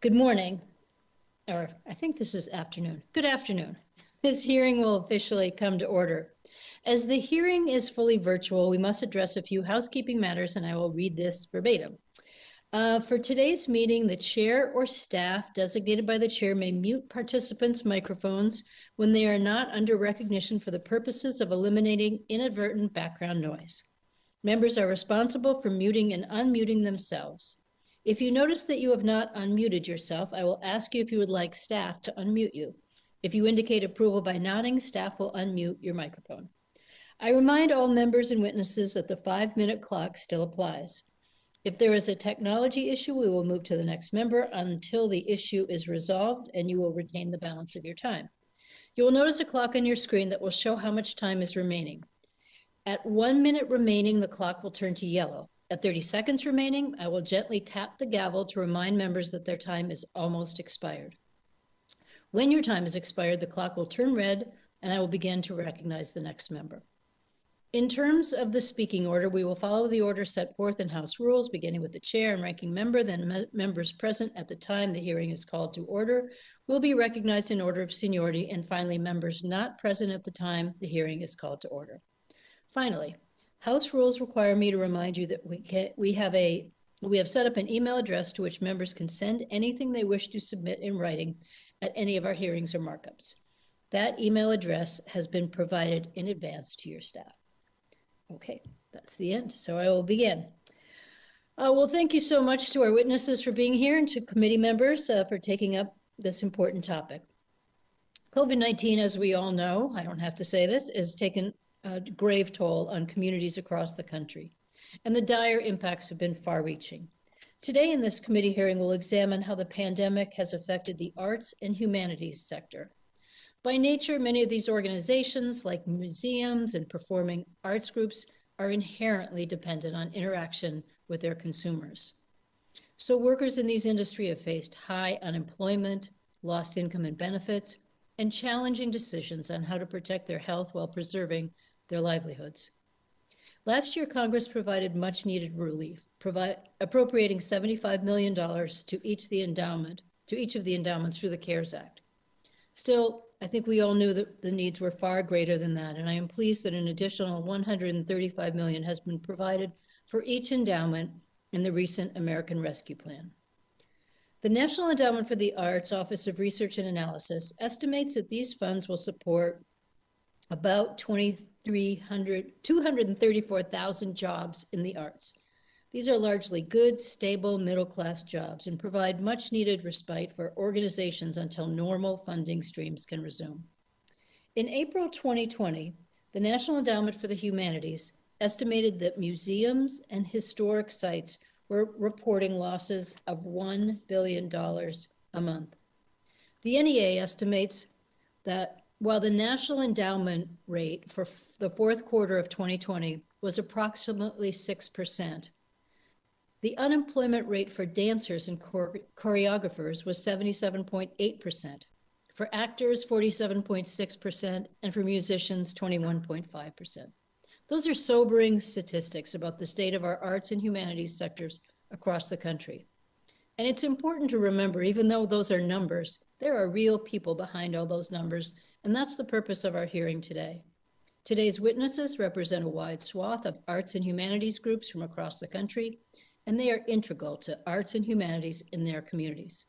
Good morning, or I think this is afternoon. Good afternoon. This hearing will officially come to order. As the hearing is fully virtual, we must address a few housekeeping matters, and I will read this verbatim. For today's meeting, the chair or staff designated by the chair may mute participants' microphones when they are not under recognition for the purposes of eliminating inadvertent background noise. Members are responsible for muting and unmuting themselves. If you notice that you have not unmuted yourself, I will ask you if you would like staff to unmute you. If you indicate approval by nodding, staff will unmute your microphone. I remind all members and witnesses that the 5-minute clock still applies. If there is a technology issue, we will move to the next member until the issue is resolved, and you will retain the balance of your time. You will notice a clock on your screen that will show how much time is remaining. At 1 minute remaining, the clock will turn to yellow. At 30 seconds remaining, I will gently tap the gavel to remind members that their time is almost expired. When your time is expired, the clock will turn red, and I will begin to recognize the next member. In terms of the speaking order, we will follow the order set forth in House rules, beginning with the chair and ranking member, then members present at the time the hearing is called to order will be recognized in order of seniority, and finally, members not present at the time the hearing is called to order. Finally, House rules require me to remind you that we have set up an email address to which members can send anything they wish to submit in writing at any of our hearings or markups. That email address has been provided in advance to your staff. Okay, that's the end. So I will begin. Well, thank you so much to our witnesses for being here and to committee members for taking up this important topic. COVID-19, as we all know, I don't have to say this, has taken a grave toll on communities across the country, and the dire impacts have been far-reaching. Today in this committee hearing, we'll examine how the pandemic has affected the arts and humanities sector. By nature, many of these organizations, like museums and performing arts groups, are inherently dependent on interaction with their consumers. So workers in these industries have faced high unemployment, lost income and benefits, and challenging decisions on how to protect their health while preserving their livelihoods. Last year, Congress provided much needed relief, appropriating $75 million to each of the endowments through the CARES Act. Still, I think we all knew that the needs were far greater than that, and I am pleased that an additional $135 million has been provided for each endowment in the recent American Rescue Plan. The National Endowment for the Arts Office of Research and Analysis estimates that these funds will support about 234,000 jobs in the arts. These are largely good, stable, middle-class jobs and provide much-needed respite for organizations until normal funding streams can resume. In April 2020, the National Endowment for the Humanities estimated that museums and historic sites were reporting losses of $1 billion a month. The NEA estimates that while the national endowment rate for the fourth quarter of 2020 was approximately 6%, the unemployment rate for dancers and choreographers was 77.8%, for actors 47.6%, and for musicians 21.5%. Those are sobering statistics about the state of our arts and humanities sectors across the country. And it's important to remember, even though those are numbers, there are real people behind all those numbers, and that's the purpose of our hearing today. Today's witnesses represent a wide swath of arts and humanities groups from across the country, and they are integral to arts and humanities in their communities.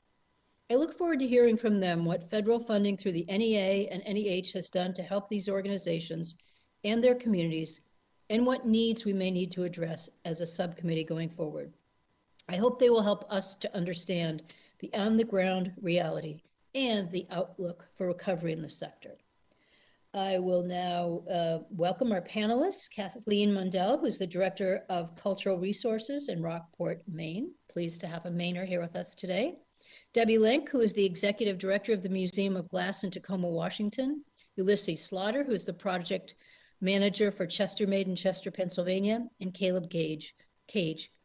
I look forward to hearing from them what federal funding through the NEA and NEH has done to help these organizations and their communities, and what needs we may need to address as a subcommittee going forward. I hope they will help us to understand the on-the-ground reality and the outlook for recovery in the sector. I will now welcome our panelists, Cathleen Mundell, who's the Director of Cultural Resources in Rockport, Maine. Pleased to have a Mainer here with us today. Debbie Link, who is the Executive Director of the Museum of Glass in Tacoma, Washington. Ulysses Slaughter, who is the Project Manager for Chester Made in Chester, Pennsylvania. And Caleb Cage,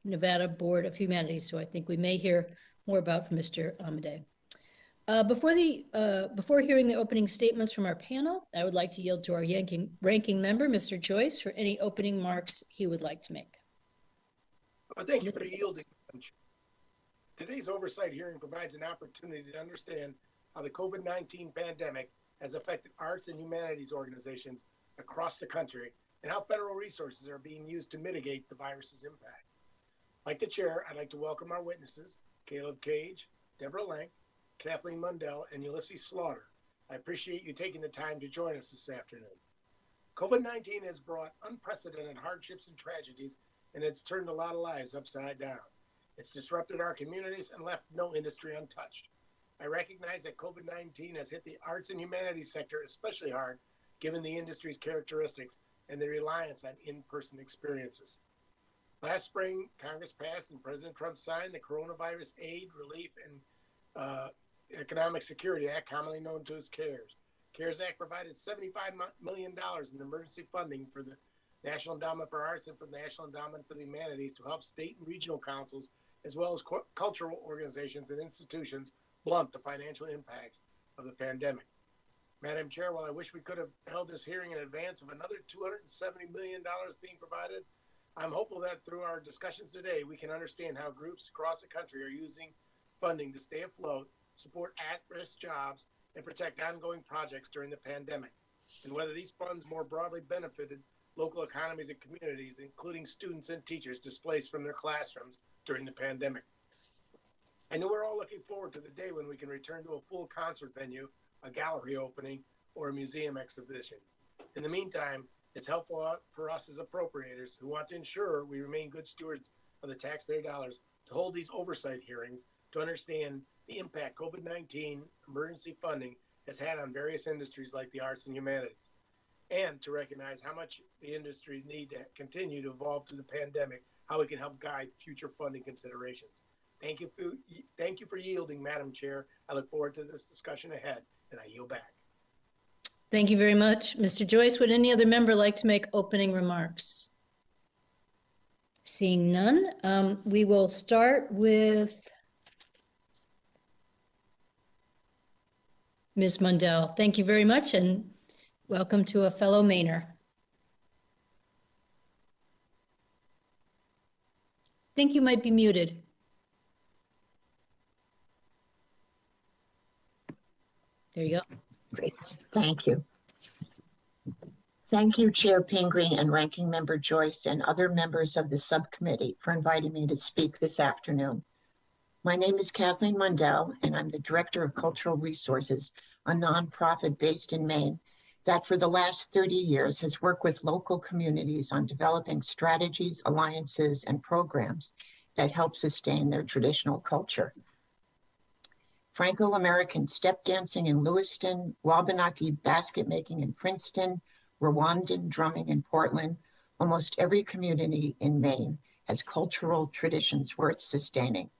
Nevada Board of Humanities, who I think we may hear more about from Mr. Amadei. Before hearing the opening statements from our panel, I would like to yield to our ranking member, Mr. Joyce, for any opening remarks he would like to make. Thank you for yielding. Today's oversight hearing provides an opportunity to understand how the COVID-19 pandemic has affected arts and humanities organizations across the country and how federal resources are being used to mitigate the virus's impact. Like the chair, I'd like to welcome our witnesses, Caleb Cage, Deborah Lank, Cathleen Mundell, and Ulysses Slaughter. I appreciate you taking the time to join us this afternoon. COVID-19 has brought unprecedented hardships and tragedies, and it's turned a lot of lives upside down. It's disrupted our communities and left no industry untouched. I recognize that COVID-19 has hit the arts and humanities sector especially hard, given the industry's characteristics and the reliance on in-person experiences. Last spring, Congress passed and President Trump signed the Coronavirus Aid, Relief, and Economic Security Act, commonly known to as CARES. CARES Act provided $75 million in emergency funding for the National Endowment for Arts and for the National Endowment for the Humanities to help state and regional councils, as well as cultural organizations and institutions, blunt the financial impacts of the pandemic. Madam Chair, while I wish we could have held this hearing in advance of another $270 million being provided, I'm hopeful that through our discussions today, we can understand how groups across the country are using funding to stay afloat, support at-risk jobs, and protect ongoing projects during the pandemic, and whether these funds more broadly benefited local economies and communities, including students and teachers displaced from their classrooms during the pandemic. I know we're all looking forward to the day when we can return to a full concert venue, a gallery opening, or a museum exhibition. In the meantime, it's helpful for us as appropriators who want to ensure we remain good stewards of the taxpayer dollars to hold these oversight hearings to understand the impact COVID-19 emergency funding has had on various industries like the arts and humanities, and to recognize how much the industry need to continue to evolve through the pandemic, how we can help guide future funding considerations. Thank you for yielding, Madam Chair. I look forward to this discussion ahead, and I yield back. Thank you very much. Mr. Joyce, would any other member like to make opening remarks? Seeing none, we will start with Ms. Mundell. Thank you very much, and welcome to a fellow Mainer. I think you might be muted. There you go. Great, thank you. Thank you, Chair Pingree and Ranking Member Joyce and other members of the subcommittee for inviting me to speak this afternoon. My name is Cathleen Mundell, and I'm the Director of Cultural Resources, a nonprofit based in Maine that for the last 30 years has worked with local communities on developing strategies, alliances, and programs that help sustain their traditional culture. Franco-American step dancing in Lewiston, Wabanaki basket making in Princeton, Rwandan drumming in Portland, almost every community in Maine has cultural traditions worth sustaining.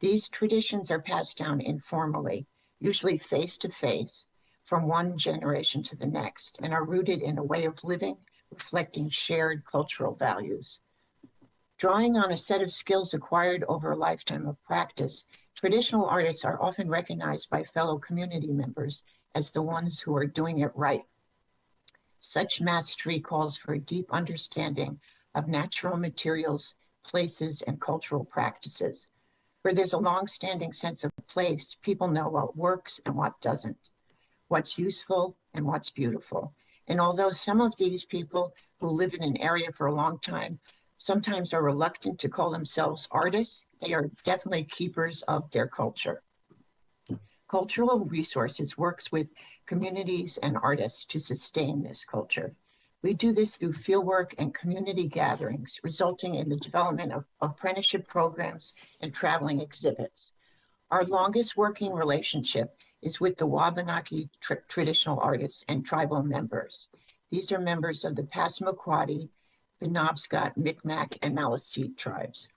These traditions are passed down informally, usually face-to-face, from one generation to the next, and are rooted in a way of living reflecting shared cultural values. Drawing on a set of skills acquired over a lifetime of practice, traditional artists are often recognized by fellow community members as the ones who are doing it right. Such mastery calls for a deep understanding of natural materials, places, and cultural practices. Where there's a long-standing sense of place, people know what works and what doesn't, what's useful and what's beautiful. And although some of these people who live in an area for a long time sometimes are reluctant to call themselves artists, they are definitely keepers of their culture. Cultural Resources works with communities and artists to sustain this culture. We do this through fieldwork and community gatherings, resulting in the development of apprenticeship programs and traveling exhibits. Our longest working relationship is with the Wabanaki traditional artists and tribal members. These are members of the Passamaquoddy, Penobscot, Micmac, and Maliseet tribes.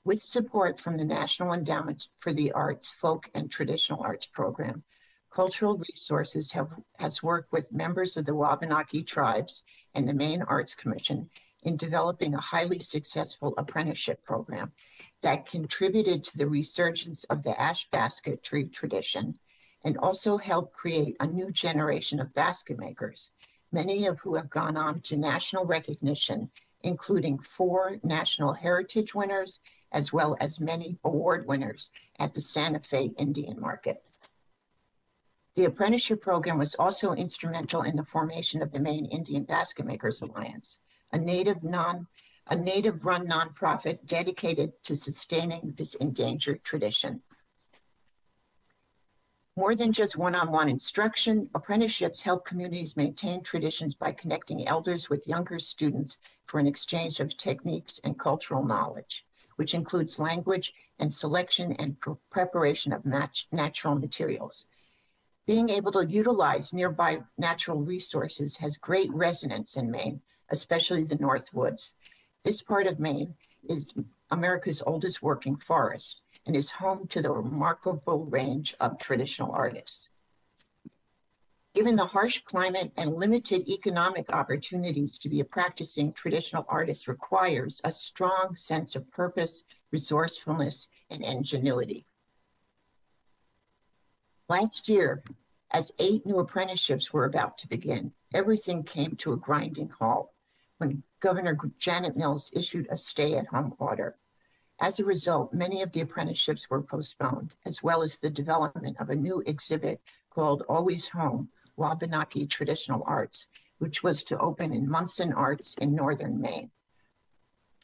With support from the National Endowment for the Arts, Folk and Traditional Arts Program, Cultural Resources has worked with members of the Wabanaki tribes and the Maine Arts Commission in developing a highly successful apprenticeship program that contributed to the resurgence of the ash basketry tradition and also helped create a new generation of basket makers, many of who have gone on to national recognition including 4 National Heritage winners, as well as many award winners at the Santa Fe Indian Market. The apprenticeship program was also instrumental in the formation of the Maine Indian Basket Makers Alliance, a native-run nonprofit dedicated to sustaining this endangered tradition. More than just one-on-one instruction, apprenticeships help communities maintain traditions by connecting elders with younger students for an exchange of techniques and cultural knowledge, which includes language and selection and preparation of natural materials. Being able to utilize nearby natural resources has great resonance in Maine, especially the North Woods. This part of Maine is America's oldest working forest and is home to the remarkable range of traditional artists. Given the harsh climate and limited economic opportunities to be a practicing traditional artist requires a strong sense of purpose, resourcefulness, and ingenuity. Last year, as 8 new apprenticeships were about to begin, everything came to a grinding halt when Governor Janet Mills issued a stay-at-home order. As a result, many of the apprenticeships were postponed, as well as the development of a new exhibit called Always Home, Wabanaki Traditional Arts, which was to open in Munson Arts in northern Maine.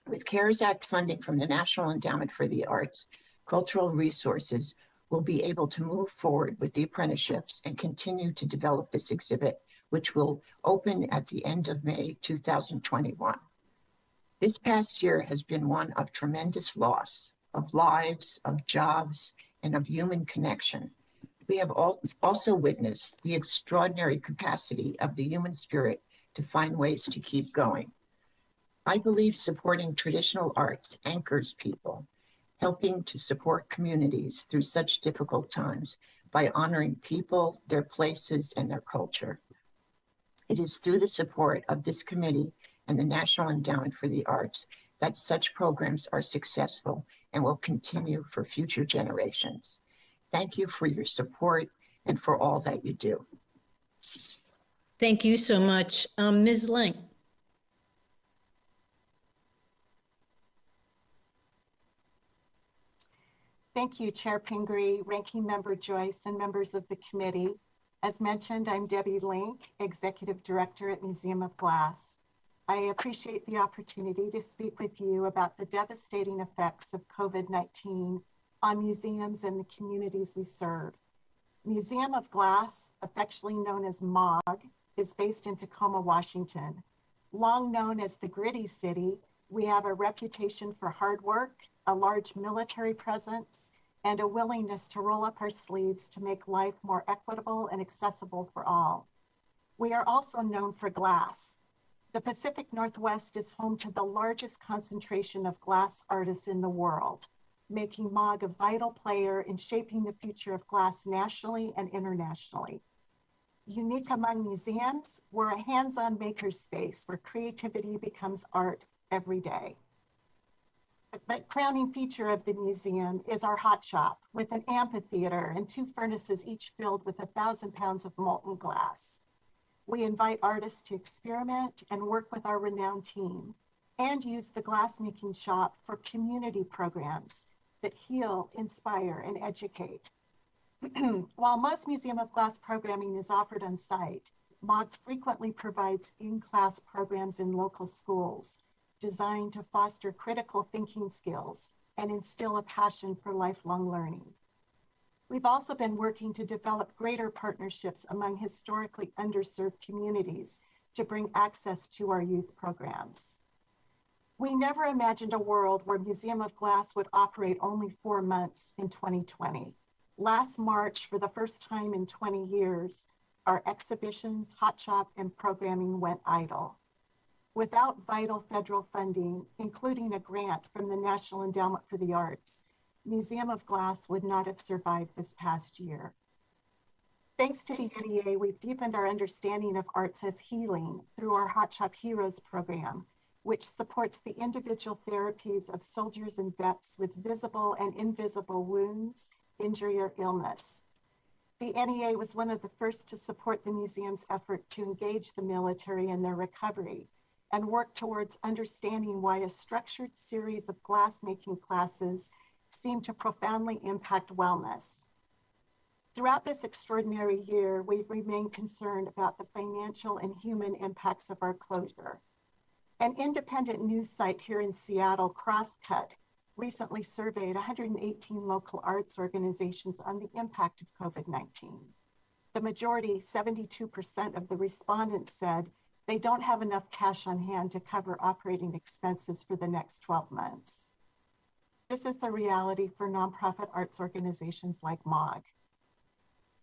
With CARES Act funding from the National Endowment for the Arts, cultural resources will be able to move forward with the apprenticeships and continue to develop this exhibit, which will open at the end of May 2021. This past year has been one of tremendous loss of lives, of jobs, and of human connection. We have also witnessed the extraordinary capacity of the human spirit to find ways to keep going. I believe supporting traditional arts anchors people, helping to support communities through such difficult times by honoring people, their places, and their culture. It is through the support of this committee and the National Endowment for the Arts that such programs are successful and will continue for future generations. Thank you for your support and for all that you do. Thank you so much. Ms. Lang. Thank you, Chair Pingree, Ranking Member Joyce, and members of the committee. As mentioned, I'm Debbie Link, Executive Director at Museum of Glass. I appreciate the opportunity to speak with you about the devastating effects of COVID-19 on museums and the communities we serve. Museum of Glass, affectionately known as MOG, is based in Tacoma, Washington. Long known as the Gritty City, we have a reputation for hard work, a large military presence, and a willingness to roll up our sleeves to make life more equitable and accessible for all. We are also known for glass. The Pacific Northwest is home to the largest concentration of glass artists in the world, making MOG a vital player in shaping the future of glass nationally and internationally. Unique among museums, we're a hands-on makerspace where creativity becomes art every day. The crowning feature of the museum is our hot shop with an amphitheater and 2 furnaces, each filled with 1,000 pounds of molten glass. We invite artists to experiment and work with our renowned team and use the glassmaking shop for community programs that heal, inspire, and educate. While most Museum of Glass programming is offered on site, MOG frequently provides in-class programs in local schools designed to foster critical thinking skills and instill a passion for lifelong learning. We've also been working to develop greater partnerships among historically underserved communities to bring access to our youth programs. We never imagined a world where Museum of Glass would operate only 4 months in 2020. Last March, for the first time in 20 years, our exhibitions, hot shop, and programming went idle. Without vital federal funding, including a grant from the National Endowment for the Arts, Museum of Glass would not have survived this past year. Thanks to the NEA, we've deepened our understanding of arts as healing through our Hot Shop Heroes program, which supports the individual therapies of soldiers and vets with visible and invisible wounds, injury, or illness. The NEA was one of the first to support the museum's effort to engage the military in their recovery, and work towards understanding why a structured series of glassmaking classes seem to profoundly impact wellness. Throughout this extraordinary year, we've remained concerned about the financial and human impacts of our closure. An independent news site here in Seattle, Crosscut, recently surveyed 118 local arts organizations on the impact of COVID-19. The majority, 72% of the respondents, said they don't have enough cash on hand to cover operating expenses for the next 12 months. This is the reality for nonprofit arts organizations like MOG.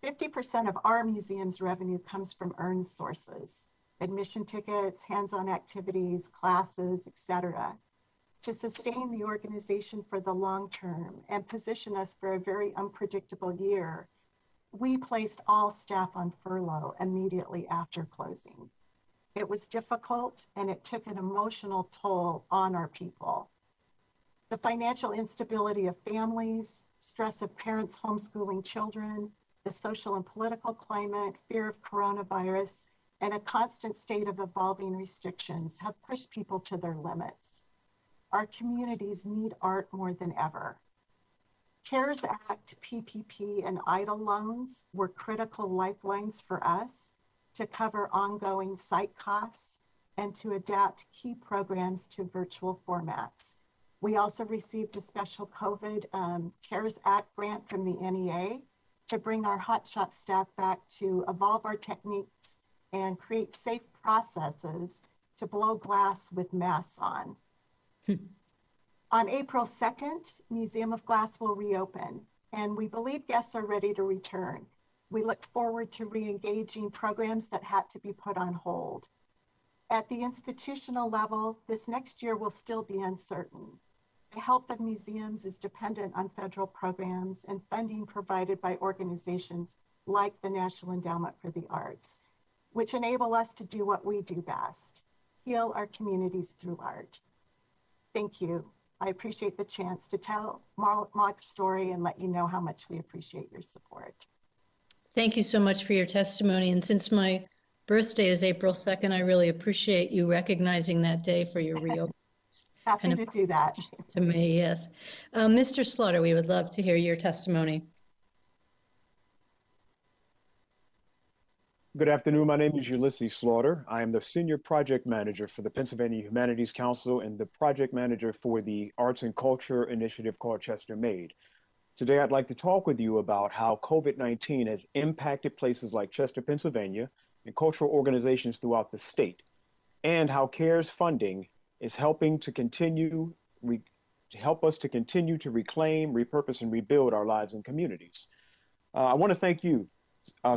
50% of our museum's revenue comes from earned sources: admission tickets, hands-on activities, classes, etc. To sustain the organization for the long term and position us for a very unpredictable year, we placed all staff on furlough immediately after closing. It was difficult and it took an emotional toll on our people. The financial instability of families, stress of parents homeschooling children, the social and political climate, fear of coronavirus, and a constant state of evolving restrictions have pushed people to their limits. Our communities need art more than ever. CARES Act, PPP, and EIDL loans were critical lifelines for us to cover ongoing site costs and to adapt key programs to virtual formats. We also received a special COVID CARES Act grant from the NEA to bring our hotshot staff back to evolve our techniques and create safe processes to blow glass with masks on. On April 2nd, Museum of Glass will reopen, and we believe guests are ready to return. We look forward to re-engaging programs that had to be put on hold. At the institutional level, this next year will still be uncertain. The health of museums is dependent on federal programs and funding provided by organizations like the National Endowment for the Arts, which enable us to do what we do best: heal our communities through art. Thank you. I appreciate the chance to tell MOG's story and let you know how much we appreciate your support. Thank you so much for your testimony. And since my birthday is April 2nd, I really appreciate you recognizing that day for your reopening. Happy to do that. To me, yes. Mr. Slaughter, we would love to hear your testimony. Good afternoon. My name is Ulysses Slaughter. I am the Senior Project Manager for the Pennsylvania Humanities Council and the Project Manager for the Arts and Culture initiative called Chester Made. Today, I'd like to talk with you about how COVID-19 has impacted places like Chester, Pennsylvania, and cultural organizations throughout the state, and how CARES funding is helping to help us to continue to reclaim, repurpose, and rebuild our lives and communities. I want to thank you,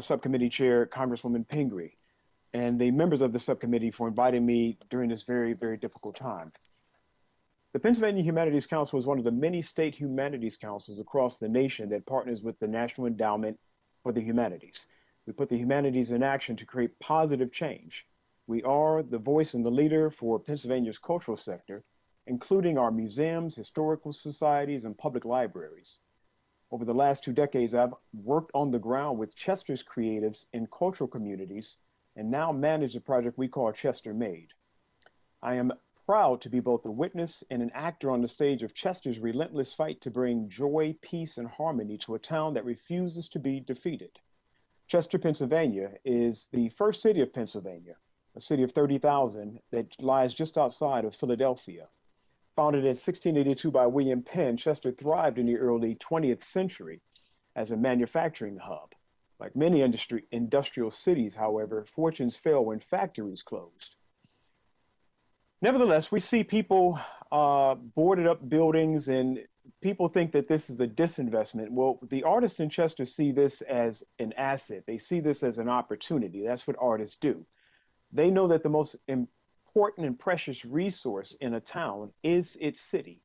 Subcommittee Chair, Congresswoman Pingree, and the members of the subcommittee for inviting me during this very, very difficult time. The Pennsylvania Humanities Council is one of the many state humanities councils across the nation that partners with the National Endowment for the Humanities. We put the humanities in action to create positive change. We are the voice and the leader for Pennsylvania's cultural sector, including our museums, historical societies, and public libraries. Over the last 2 decades, I've worked on the ground with Chester's creatives in cultural communities and now manage the project we call Chester Made. I am proud to be both a witness and an actor on the stage of Chester's relentless fight to bring joy, peace, and harmony to a town that refuses to be defeated. Chester, Pennsylvania is the first city of Pennsylvania, a city of 30,000 that lies just outside of Philadelphia. Founded in 1682 by William Penn, Chester thrived in the early 20th century as a manufacturing hub. Like many industrial cities, however, fortunes fell when factories closed. Nevertheless, we see people boarded up buildings and people think that this is a disinvestment. Well, the artists in Chester see this as an asset. They see this as an opportunity. That's what artists do. They know that the most important and precious resource in a town is its city.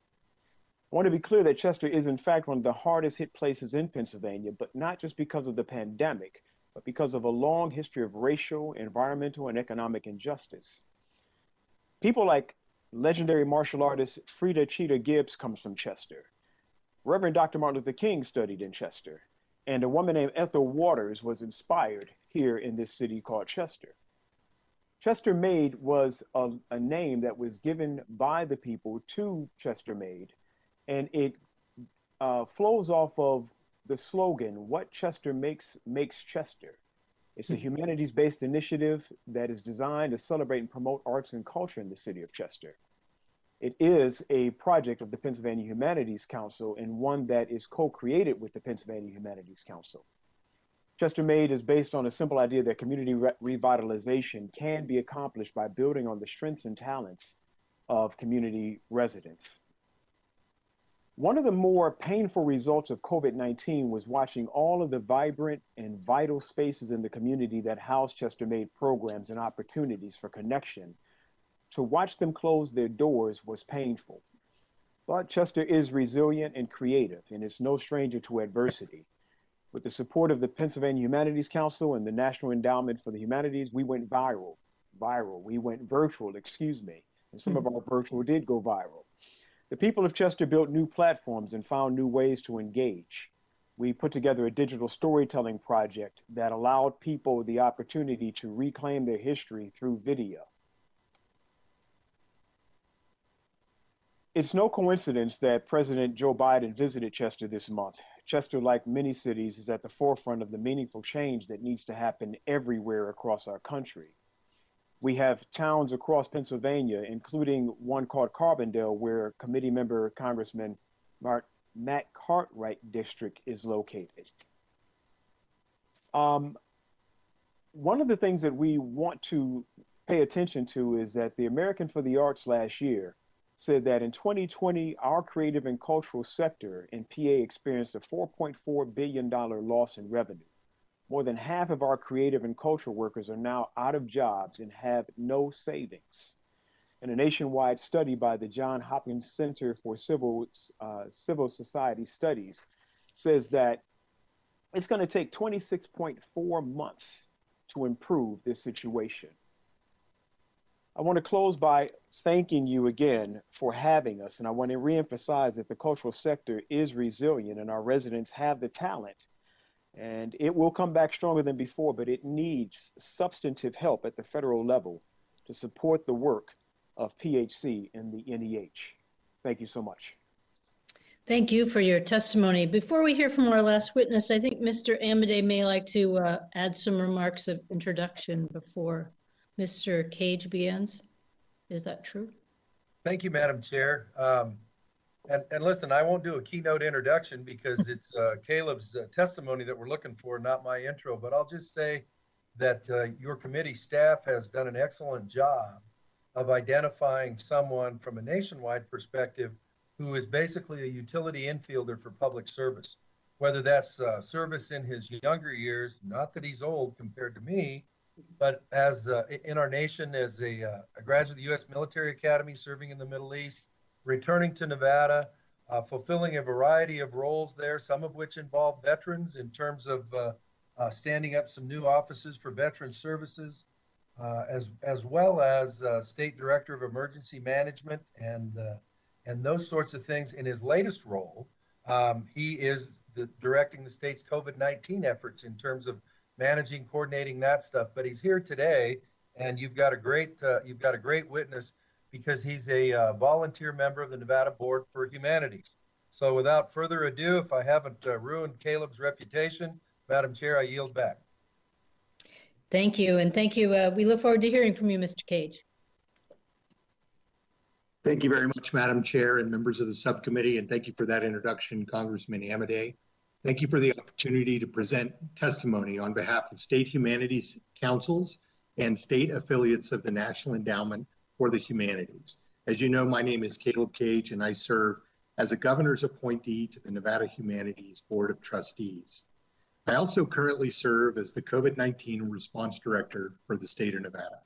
I want to be clear that Chester is in fact one of the hardest hit places in Pennsylvania, but not just because of the pandemic, but because of a long history of racial, environmental, and economic injustice. People like legendary martial artist Frida Cheetah Gibbs comes from Chester. Reverend Dr. Martin Luther King studied in Chester, and a woman named Ethel Waters was inspired here in this city called Chester. Chester Made was a name that was given by the people to Chester Made, and it flows off of the slogan, "What Chester makes, makes Chester." It's a humanities-based initiative that is designed to celebrate and promote arts and culture in the city of Chester. It is a project of the Pennsylvania Humanities Council and one that is co-created with the Pennsylvania Humanities Council. Chester Made is based on a simple idea that community revitalization can be accomplished by building on the strengths and talents of community residents. One of the more painful results of COVID-19 was watching all of the vibrant and vital spaces in the community that house Chester Made programs and opportunities for connection. To watch them close their doors was painful. But Chester is resilient and creative, and is no stranger to adversity. With the support of the Pennsylvania Humanities Council and the National Endowment for the Humanities, we went we went virtual, excuse me, and some of our virtual did go viral. The people of Chester built new platforms and found new ways to engage. We put together a digital storytelling project that allowed people the opportunity to reclaim their history through video. It's no coincidence that President Joe Biden visited Chester this month. Chester, like many cities, is at the forefront of the meaningful change that needs to happen everywhere across our country. We have towns across Pennsylvania, including one called Carbondale, where committee member Congressman Matt Cartwright district is located. One of the things that we want to pay attention to is that the American for the Arts last year said that in 2020, our creative and cultural sector in PA experienced a $4.4 billion loss in revenue. More than half of our creative and cultural workers are now out of jobs and have no savings. And a nationwide study by the Johns Hopkins Center for Civil Society Studies says that it's going to take 26.4 months to improve this situation. I want to close by thanking you again for having us. And I want to reemphasize that the cultural sector is resilient and our residents have the talent. And it will come back stronger than before, but it needs substantive help at the federal level to support the work of PHC and the NEH. Thank you so much. Thank you for your testimony. Before we hear from our last witness, I think Mr. Amadei may like to add some remarks of introduction before Mr. Cage begins. Is that true? Thank you, Madam Chair. And listen, I won't do a keynote introduction because it's Caleb's testimony that we're looking for, not my intro, but I'll just say that your committee staff has done an excellent job of identifying someone from a nationwide perspective who is basically a utility infielder for public service, whether that's service in his younger years, not that he's old compared to me, but as in our nation as a graduate of the U.S. Military Academy, serving in the Middle East, returning to Nevada, fulfilling a variety of roles there, some of which involve veterans in terms of standing up some new offices for veteran services, as well as State Director of Emergency Management and those sorts of things. In his latest role, he is directing the state's COVID-19 efforts in terms of managing, coordinating that stuff. But he's here today, and you've got a great witness because he's a volunteer member of the Nevada Board for Humanities. So without further ado, if I haven't ruined Caleb's reputation, Madam Chair, I yield back. Thank you, and thank you. We look forward to hearing from you, Mr. Cage. Thank you very much, Madam Chair and members of the subcommittee, and thank you for that introduction, Congressman Amadei. Thank you for the opportunity to present testimony on behalf of state humanities councils and state affiliates of the National Endowment for the Humanities. As you know, my name is Caleb Cage, and I serve as a governor's appointee to the Nevada Humanities Board of Trustees. I also currently serve as the COVID-19 Response Director for the state of Nevada.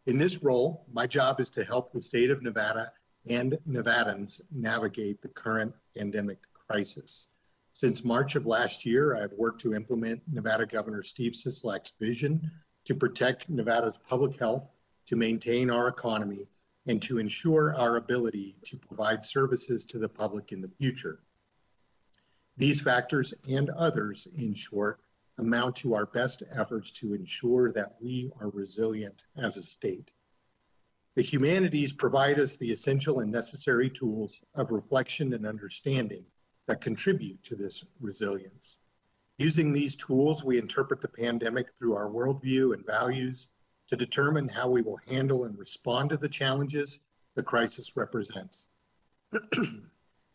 In this role, my job is to help the state of Nevada and Nevadans navigate the current pandemic crisis. Since March of last year, I've worked to implement Nevada Governor Steve Sisolak's vision to protect Nevada's public health, to maintain our economy, and to ensure our ability to provide services to the public in the future. These factors and others, in short, amount to our best efforts to ensure that we are resilient as a state. The humanities provide us the essential and necessary tools of reflection and understanding that contribute to this resilience. Using these tools, we interpret the pandemic through our worldview and values to determine how we will handle and respond to the challenges the crisis represents.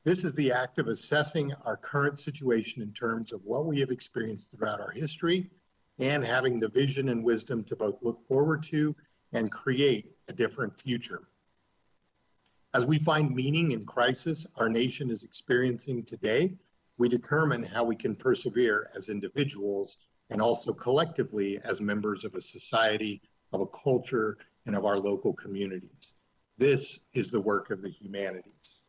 This is the act of assessing our current situation in terms of what we have experienced throughout our history and having the vision and wisdom to both look forward to and create a different future. As we find meaning in crisis our nation is experiencing today, we determine how we can persevere as individuals and also collectively as members of a society, of a culture, and of our local communities. This is the work of the humanities.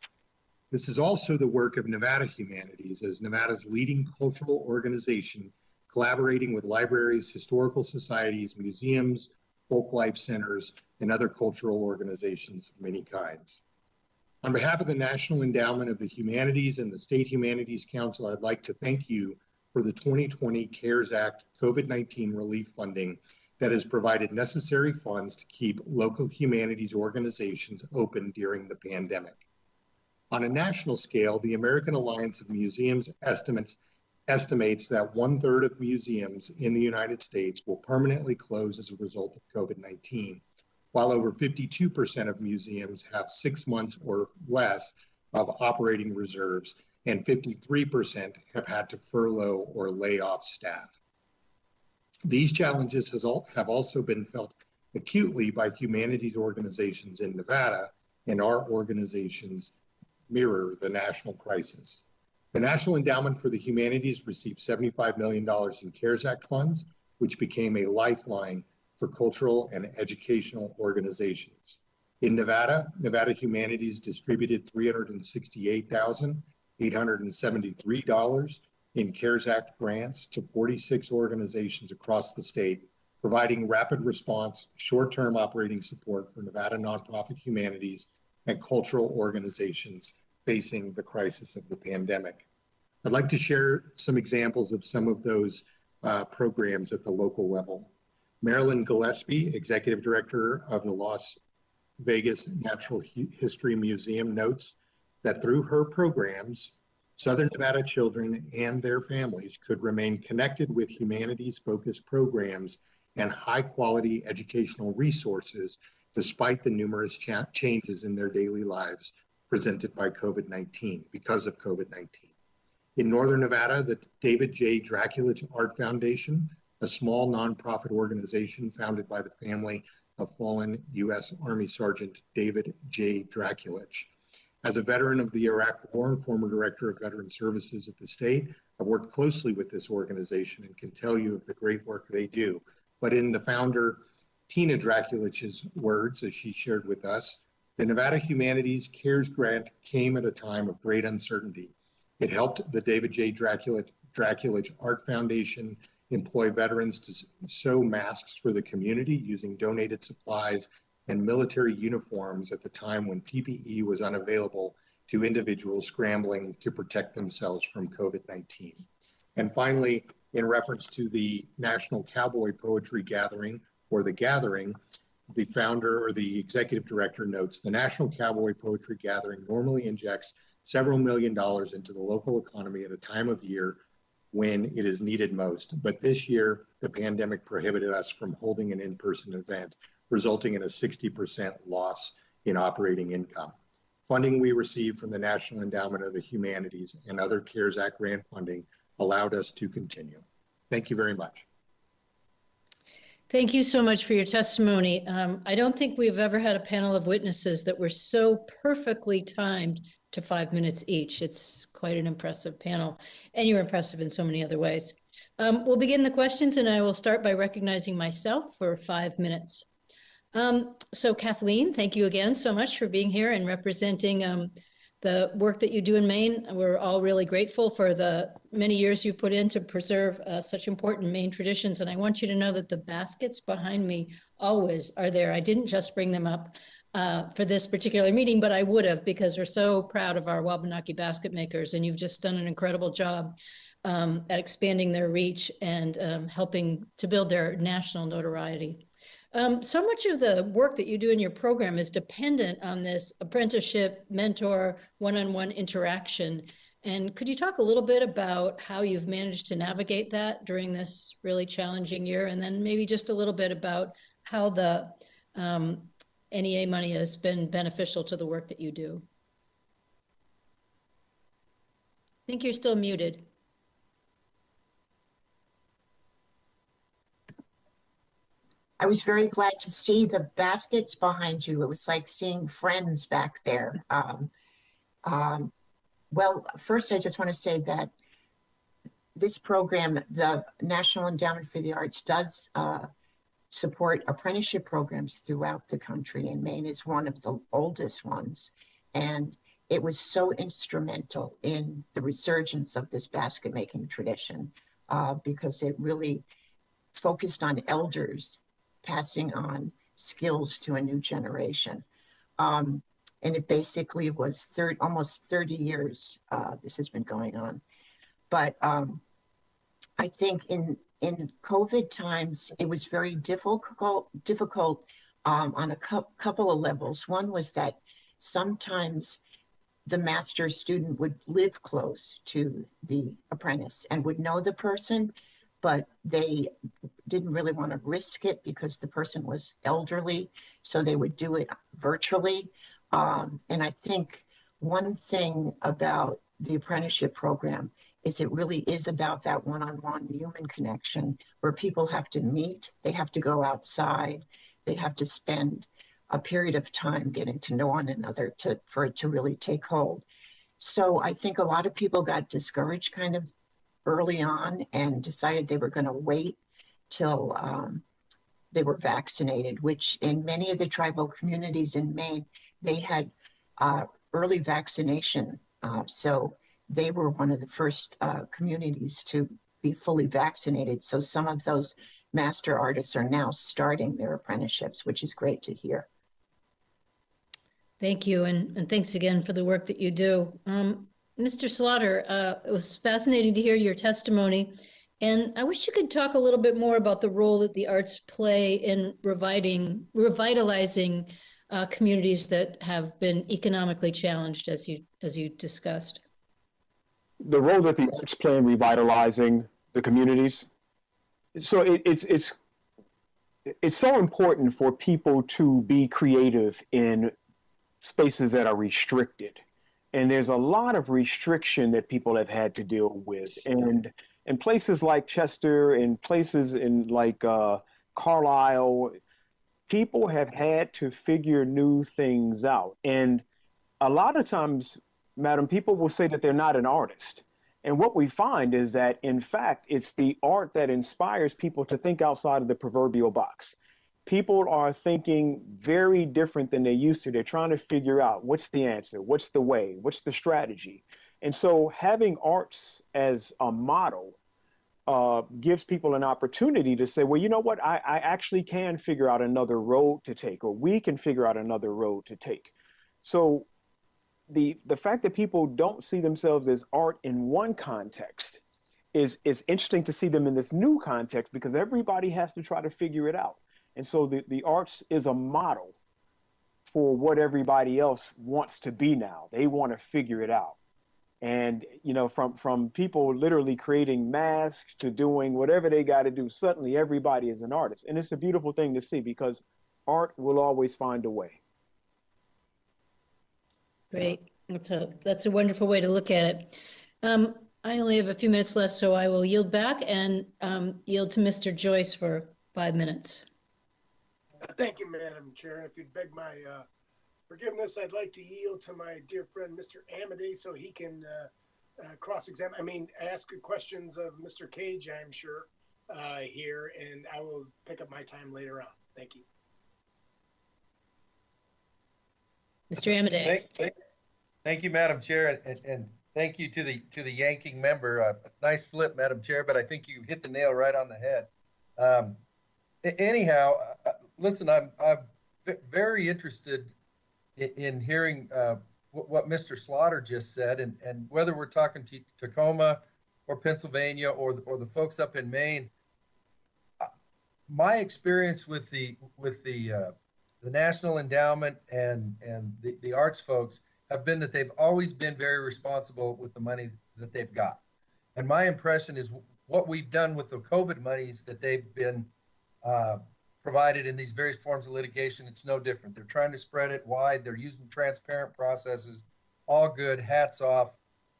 This is also the work of Nevada Humanities as Nevada's leading cultural organization, collaborating with libraries, historical societies, museums, folk life centers, and other cultural organizations of many kinds. On behalf of the National Endowment of the Humanities and the State Humanities Council, I'd like to thank you for the 2020 CARES Act COVID-19 relief funding that has provided necessary funds to keep local humanities organizations open during the pandemic. On a national scale, the American Alliance of Museums estimates that 1/3 of museums in the United States will permanently close as a result of COVID-19, while over 52% of museums have 6 months or less of operating reserves, and 53% have had to furlough or lay off staff. These challenges have also been felt acutely by humanities organizations in Nevada, and our organizations mirror the national crisis. The National Endowment for the Humanities received $75 million in CARES Act funds, which became a lifeline for cultural and educational organizations. In Nevada, Nevada Humanities distributed $368,873 in CARES Act grants to 46 organizations across the state, providing rapid response, short-term operating support for Nevada nonprofit humanities and cultural organizations facing the crisis of the pandemic. I'd like to share some examples of some of those programs at the local level. Marilyn Gillespie, Executive Director of the Las Vegas Natural History Museum, notes that through her programs, Southern Nevada children and their families could remain connected with humanities-focused programs and high-quality educational resources despite the numerous changes in their daily lives presented by COVID-19, because of COVID-19. In Northern Nevada, the David J. Draculich Art Foundation, a small nonprofit organization founded by the family of fallen U.S. Army Sergeant David J. Draculich. As a veteran of the Iraq War and former director of veteran services at the state, I've worked closely with this organization and can tell you of the great work they do. But in the founder, Tina Draculich's words, as she shared with us, the Nevada Humanities CARES grant came at a time of great uncertainty. It helped the David J. Draculich Art Foundation employ veterans to sew masks for the community using donated supplies and military uniforms at the time when PPE was unavailable to individuals scrambling to protect themselves from COVID-19. And finally, in reference to the National Cowboy Poetry Gathering, or the Gathering, the founder or the executive director notes, the National Cowboy Poetry Gathering normally injects several $1 million into the local economy at a time of year when it is needed most. But this year, the pandemic prohibited us from holding an in-person event, resulting in a 60% loss in operating income. Funding we received from the National Endowment of the Humanities and other CARES Act grant funding allowed us to continue. Thank you very much. Thank you so much for your testimony. I don't think we've ever had a panel of witnesses that were so perfectly timed to 5 minutes each. It's quite an impressive panel, and you're impressive in so many other ways. We'll begin the questions, and I will start by recognizing myself for 5 minutes. So Cathleen, thank you again so much for being here and representing the work that you do in Maine. We're all really grateful for the many years you put in to preserve such important Maine traditions. And I want you to know that the baskets behind me always are there. I didn't just bring them up for this particular meeting, but I would have, because we're so proud of our Wabanaki basket makers, and you've just done an incredible job. at expanding their reach and helping to build their national notoriety. So much of the work that you do in your program is dependent on this apprenticeship, mentor, one-on-one interaction. And could you talk a little bit about how you've managed to navigate that during this really challenging year? And then maybe just a little bit about how the NEA money has been beneficial to the work that you do. I think you're still muted. I was very glad to see the baskets behind you. It was like seeing friends back there. Well, first, I just want to say that this program, the National Endowment for the Arts, does support apprenticeship programs throughout the country, and Maine is one of the oldest ones. And it was so instrumental in the resurgence of this basket making tradition because it really focused on elders passing on skills to a new generation. And it basically was almost 30 years this has been going on. But I think in COVID times, it was very difficult on a couple of levels. One was that sometimes the master student would live close to the apprentice and would know the person, but they didn't really want to risk it because the person was elderly, so they would do it virtually. And I think one thing about the apprenticeship program is it really is about that one-on-one human connection where people have to meet, they have to go outside, they have to spend a period of time getting to know one another for it to really take hold. So I think a lot of people got discouraged kind of early on and decided they were going to wait till they were vaccinated, which in many of the tribal communities in Maine, they had early vaccination. So they were one of the first communities to be fully vaccinated. So some of those master artists are now starting their apprenticeships, which is great to hear. Thank you, and thanks again for the work that you do. Mr. Slaughter, it was fascinating to hear your testimony, and I wish you could talk a little bit more about the role that the arts play in revitalizing communities that have been economically challenged, as you discussed. The role that the arts play in revitalizing the communities. So it's so important for people to be creative in spaces that are restricted. And there's a lot of restriction that people have had to deal with. And in places like Chester and places in like Carlisle, people have had to figure new things out. And a lot of times, Madam, people will say that they're not an artist. And what we find is that, in fact, it's the art that inspires people to think outside of the proverbial box. People are thinking very different than they used to. They're trying to figure out what's the answer, what's the way, what's the strategy. And so having arts as a model gives people an opportunity to say, well, you know what, I actually can figure out another road to take, or we can figure out another road to take. So the fact that people don't see themselves as art in one context is interesting to see them in this new context, because everybody has to try to figure it out. And so the arts is a model for what everybody else wants to be now. They want to figure it out. And, you know, from people literally creating masks to doing whatever they got to do, suddenly everybody is an artist. And it's a beautiful thing to see, because art will always find a way. Great. That's a wonderful way to look at it. I only have a few minutes left, so I will yield back and yield to Mr. Joyce for 5 minutes. Thank you, Madam Chair. If you'd beg my forgiveness, I'd like to yield to my dear friend, Mr. Amity, so he can ask questions of Mr. Cage, I'm sure, here, and I will pick up my time later on. Thank you. Mr. Amity. Thank you, Madam Chair, and thank you to the yanking member. Nice slip, Madam Chair, but I think you hit the nail right on the head. Anyhow, listen, I'm very interested in hearing what Mr. Slaughter just said, and whether we're talking Tacoma or Pennsylvania or the folks up in Maine, my experience with the National Endowment and the arts folks have been that they've always been very responsible with the money that they've got. And my impression is what we've done with the COVID monies that they've been provided in these various forms of litigation, it's no different. They're trying to spread it wide. They're using transparent processes. All good. Hats off.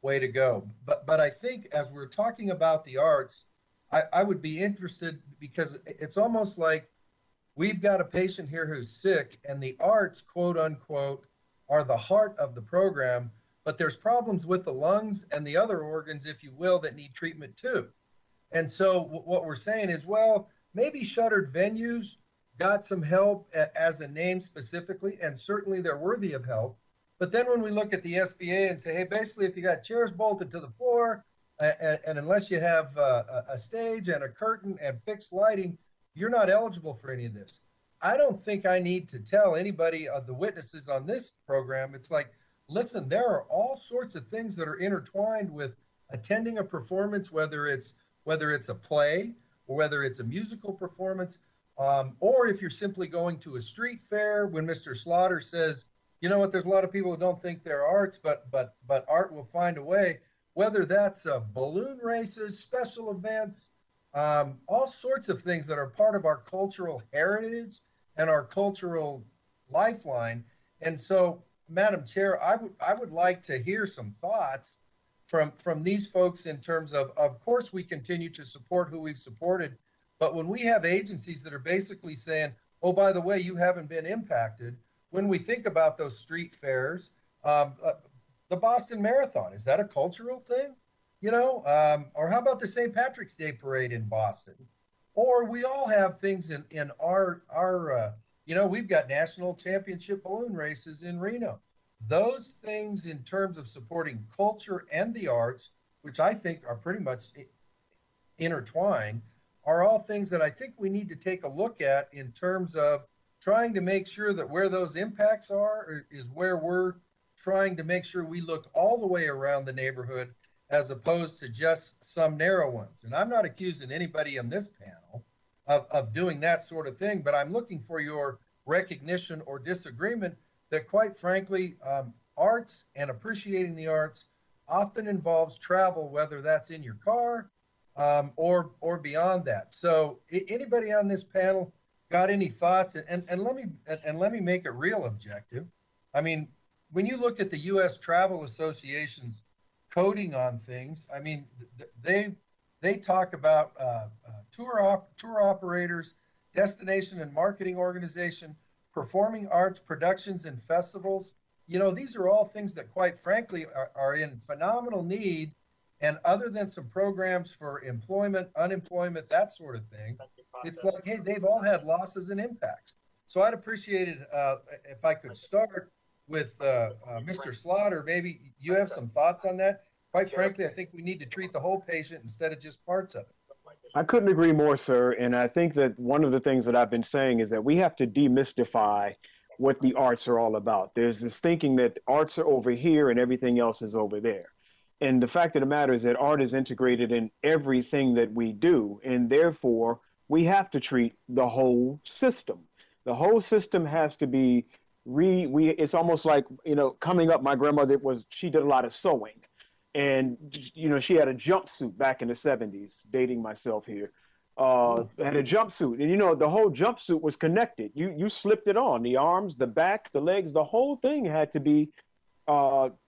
Way to go. But I think as we're talking about the arts, I would be interested because it's almost like we've got a patient here who's sick and the arts, quote unquote, are the heart of the program, but there's problems with the lungs and the other organs, if you will, that need treatment too. And so what we're saying is, well, maybe shuttered venues got some help as a name specifically, and certainly they're worthy of help. But then when we look at the SBA and say, hey, basically, if you got chairs bolted to the floor, and unless you have a stage and a curtain and fixed lighting, you're not eligible for any of this. I don't think I need to tell anybody of the witnesses on this program. It's like, listen, there are all sorts of things that are intertwined with attending a performance, whether it's a play or whether it's a musical performance, or if you're simply going to a street fair. When Mr. Slaughter says, you know what, there's a lot of people who don't think they're arts, but art will find a way. Whether that's balloon races, special events, all sorts of things that are part of our cultural heritage and our cultural lifeline. And so, Madam Chair, I would like to hear some thoughts from these folks in terms of course, we continue to support who we've supported, but when we have agencies that are basically saying, oh, by the way, you haven't been impacted, when we think about those street fairs, the Boston Marathon, is that a cultural thing? You know, or how about the St. Patrick's Day Parade in Boston? Or we all have things in our you know, we've got national championship balloon races in Reno. Those things in terms of supporting culture and the arts, which I think are pretty much intertwined, are all things that I think we need to take a look at in terms of trying to make sure that where those impacts are is where we're trying to make sure we look all the way around the neighborhood as opposed to just some narrow ones. And I'm not accusing anybody on this panel of doing that sort of thing, but I'm looking for your recognition or disagreement that, quite frankly, arts and appreciating the arts often involves travel, whether that's in your car or beyond that. So anybody on this panel got any thoughts? And let me make it real objective. I mean, when you look at the U.S. Travel Association's coding on things, I mean, they talk about tour operators, destination and marketing organization, performing arts productions and festivals. You know, these are all things that, quite frankly, are in phenomenal need. And other than some programs for employment, unemployment, that sort of thing, it's like, hey, they've all had losses and impacts. So I'd appreciate it if I could start with Mr. Slaughter. Maybe you have some thoughts on that. Quite frankly, I think we need to treat the whole patient instead of just parts of it. I couldn't agree more, sir. And I think that one of the things that I've been saying is that we have to demystify what the arts are all about. There's this thinking that arts are over here and everything else is over there. And the fact of the matter is that art is integrated in everything that we do. And therefore, we have to treat the whole system. The whole system has to be it's almost like, you know, coming up, my grandmother she did a lot of sewing. And, you know, she had a jumpsuit back in the 70s, dating myself here, had a jumpsuit. And, you know, the whole jumpsuit was connected. You slipped it on, the arms, the back, the legs, the whole thing had to be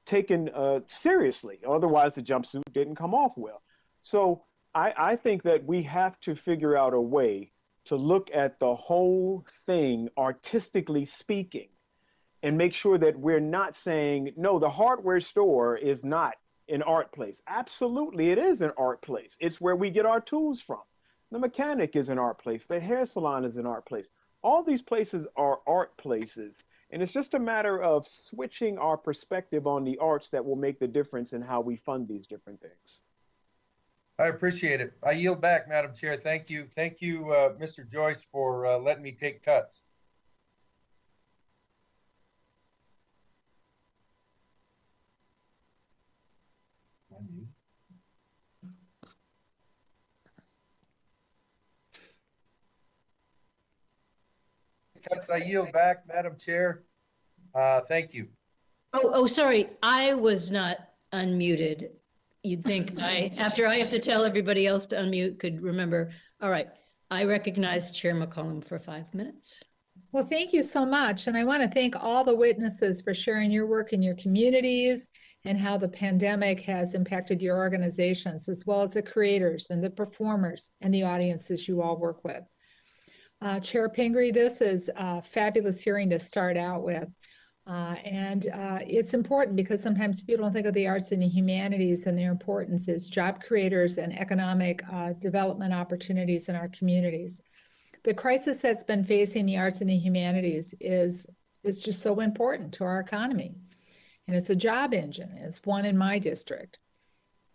taken seriously. Otherwise, the jumpsuit didn't come off well. So I think that we have to figure out a way to look at the whole thing, artistically speaking, and make sure that we're not saying, no, the hardware store is not an art place. Absolutely, it is an art place. It's where we get our tools from. The mechanic is an art place. The hair salon is an art place. All these places are art places. And it's just a matter of switching our perspective on the arts that will make the difference in how we fund these different things. I appreciate it. I yield back, Madam Chair. Thank you. Thank you, Mr. Joyce, for letting me take cuts. comments. I yield back, Madam Chair. Thank you. Oh, sorry, I was not unmuted. You'd think after I have to tell everybody else to unmute, could remember. All right, I recognize Chair McCollum for 5 minutes. Well, thank you so much. And I want to thank all the witnesses for sharing your work in your communities and how the pandemic has impacted your organizations, as well as the creators and the performers and the audiences you all work with. Chair Pingree, this is a fabulous hearing to start out with. It's important because sometimes people don't think of the arts and the humanities and their importance as job creators and economic development opportunities in our communities. The crisis that's been facing the arts and the humanities is just so important to our economy. And it's a job engine. It's one in my district.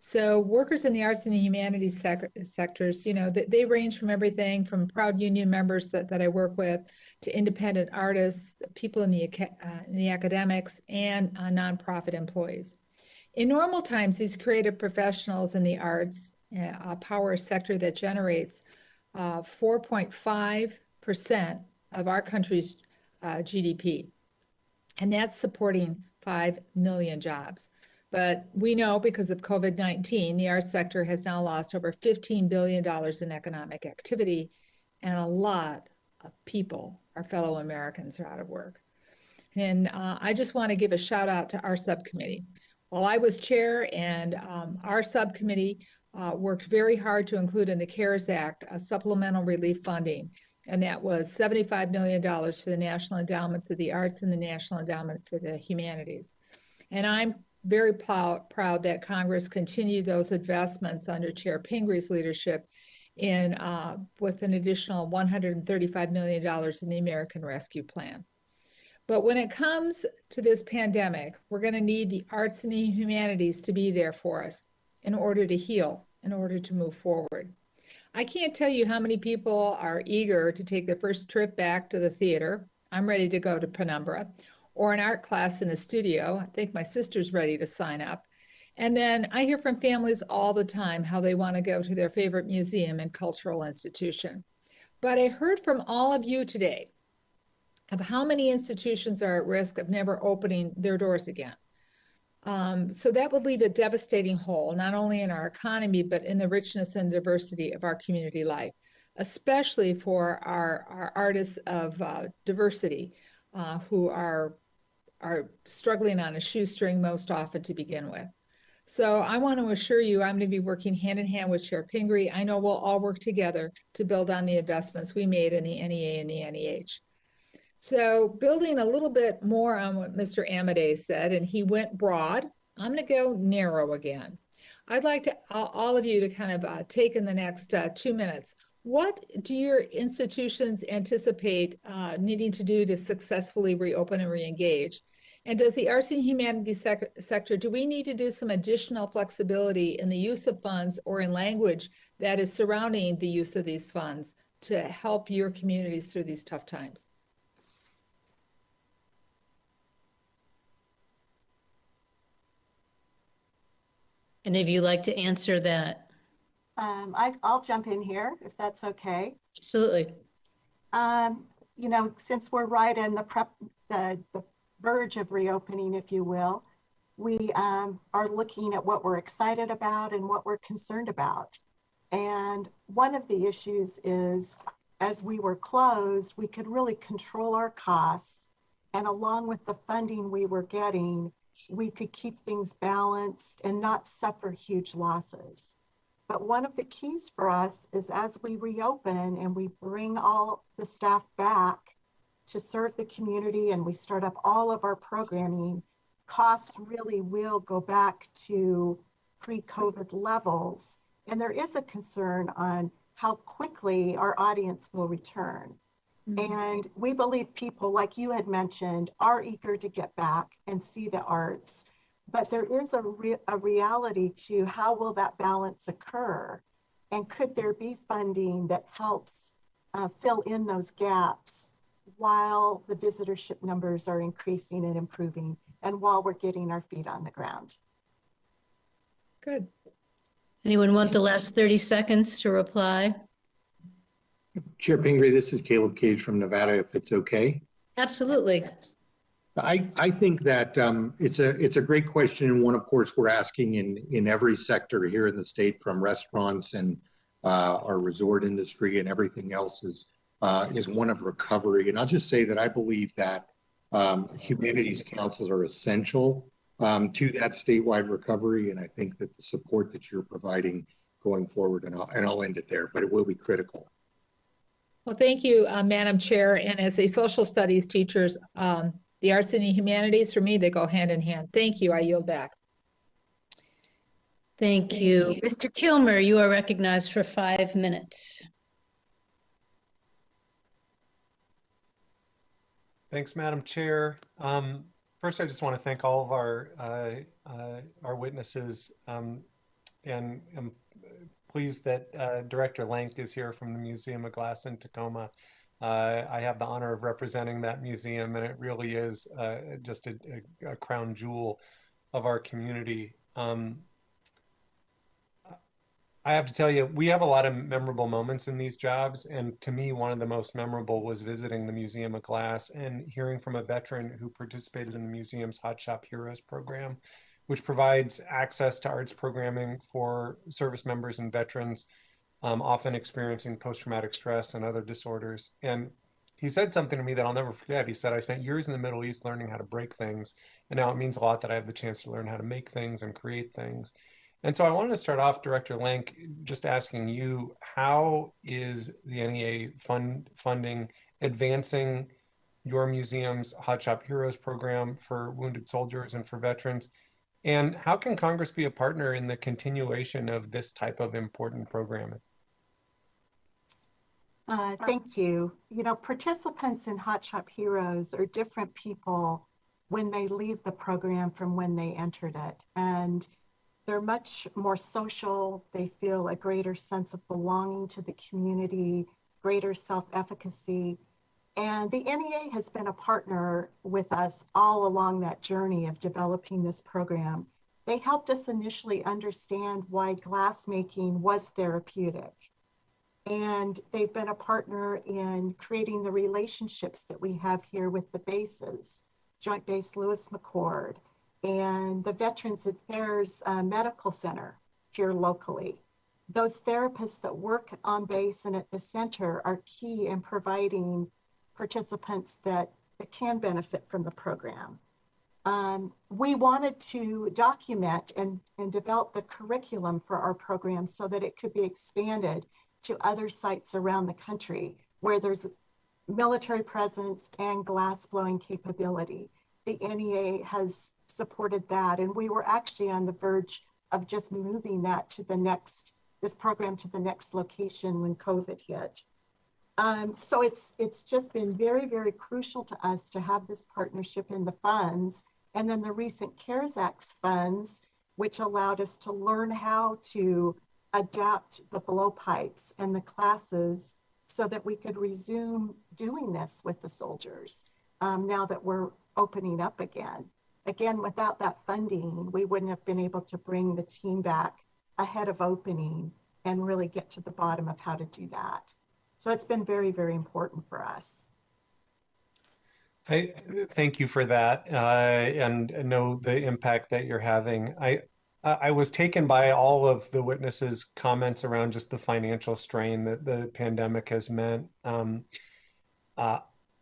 So workers in the arts and the humanities sectors, you know, they range from everything from proud union members that I work with to independent artists, people in the academics, and nonprofit employees. In normal times, these creative professionals in the arts power a sector that generates 4.5% of our country's GDP. And that's supporting 5 million jobs. But we know because of COVID-19, the arts sector has now lost over $15 billion in economic activity, and a lot of people, our fellow Americans, are out of work. And I just want to give a shout out to our subcommittee. While I was chair, and our subcommittee worked very hard to include in the CARES Act a supplemental relief funding, and that was $75 million for the National Endowments of the Arts and the National Endowment for the Humanities. And I'm very proud that Congress continued those investments under Chair Pingree's leadership with an additional $135 million in the American Rescue Plan. But when it comes to this pandemic, we're going to need the arts and the humanities to be there for us in order to heal, in order to move forward. I can't tell you how many people are eager to take their first trip back to the theater. I'm ready to go to Penumbra, or an art class in a studio. I think my sister's ready to sign up. And then I hear from families all the time how they want to go to their favorite museum and cultural institution. But I heard from all of you today of how many institutions are at risk of never opening their doors again. So that would leave a devastating hole, not only in our economy, but in the richness and diversity of our community life, especially for our artists of diversity who are struggling on a shoestring most often to begin with. So I want to assure you I'm going to be working hand in hand with Chair Pingree. I know we'll all work together to build on the investments we made in the NEA and the NEH. So building a little bit more on what Mr. Amadei said, and he went broad, I'm going to go narrow again. I'd like to all of you to kind of take in the next 2 minutes. What do your institutions anticipate needing to do to successfully reopen and re-engage? And does the arts and humanities sector, do we need to do some additional flexibility in the use of funds or in language that is surrounding the use of these funds to help your communities through these tough times? And if you'd like to answer that. I'll jump in here if that's okay. Absolutely. You know, since we're right in the verge of reopening, if you will, we are looking at what we're excited about and what we're concerned about. And one of the issues is, as we were closed, we could really control our costs. And along with the funding we were getting, we could keep things balanced and not suffer huge losses. But one of the keys for us is as we reopen and we bring all the staff back to serve the community and we start up all of our programming, costs really will go back to pre-COVID levels. And there is a concern on how quickly our audience will return. And we believe people, like you had mentioned, are eager to get back and see the arts. But there is a reality to how will that balance occur? And could there be funding that helps fill in those gaps while the visitorship numbers are increasing and improving and while we're getting our feet on the ground? Good. Anyone want the last 30 seconds to reply? Chair Pingree, this is Caleb Cage from Nevada, if it's okay. Absolutely. I think that it's a great question, and one, of course, we're asking in every sector here in the state, from restaurants and our resort industry and everything else is one of recovery. And I'll just say that I believe that humanities councils are essential to that statewide recovery, and I think that the support that you're providing going forward, and I'll end it there, but it will be critical. Well, thank you, Madam Chair. And as a social studies teachers, the arts and the humanities, for me, they go hand in hand. Thank you. I yield back. Thank you. Mr. Kilmer, you are recognized for 5 minutes. Thanks, Madam Chair. First, I just want to thank all of our witnesses, and I'm pleased that Director Lank is here from the Museum of Glass in Tacoma. I have the honor of representing that museum, and it really is just a crown jewel of our community. I have to tell you, we have a lot of memorable moments in these jobs, and to me, one of the most memorable was visiting the Museum of Glass and hearing from a veteran who participated in the museum's Hot Shop Heroes program, which provides access to arts programming for service members and veterans, often experiencing post-traumatic stress and other disorders. And he said something to me that I'll never forget. He said, I spent years in the Middle East learning how to break things, and now it means a lot that I have the chance to learn how to make things and create things. And so I wanted to start off, Director Lank, just asking you, how is the NEA funding advancing your museum's Hot Shop Heroes program for wounded soldiers and for veterans? And how can Congress be a partner in the continuation of this type of important programming? Thank you. You know, participants in Hot Shop Heroes are different people when they leave the program from when they entered it. And they're much more social. They feel a greater sense of belonging to the community, greater self-efficacy. And the NEA has been a partner with us all along that journey of developing this program. They helped us initially understand why glassmaking was therapeutic. And they've been a partner in creating the relationships that we have here with the bases, Joint Base Lewis McChord, and the Veterans Affairs Medical Center here locally. Those therapists that work on base and at the center are key in providing participants that can benefit from the program. We wanted to document and develop the curriculum for our program so that it could be expanded to other sites around the country where there's military presence and glass blowing capability. The NEA has supported that, and we were actually on the verge of just moving that to this program to the next location when COVID hit. So it's just been very, very crucial to us to have this partnership in the funds, and then the recent CARES Act funds, which allowed us to learn how to adapt the blowpipes and the classes so that we could resume doing this with the soldiers now that we're opening up again. Again, without that funding, we wouldn't have been able to bring the team back ahead of opening and really get to the bottom of how to do that. So it's been very, very important for us. Thank you for that, and know the impact that you're having. I was taken by all of the witnesses' comments around just the financial strain that the pandemic has meant.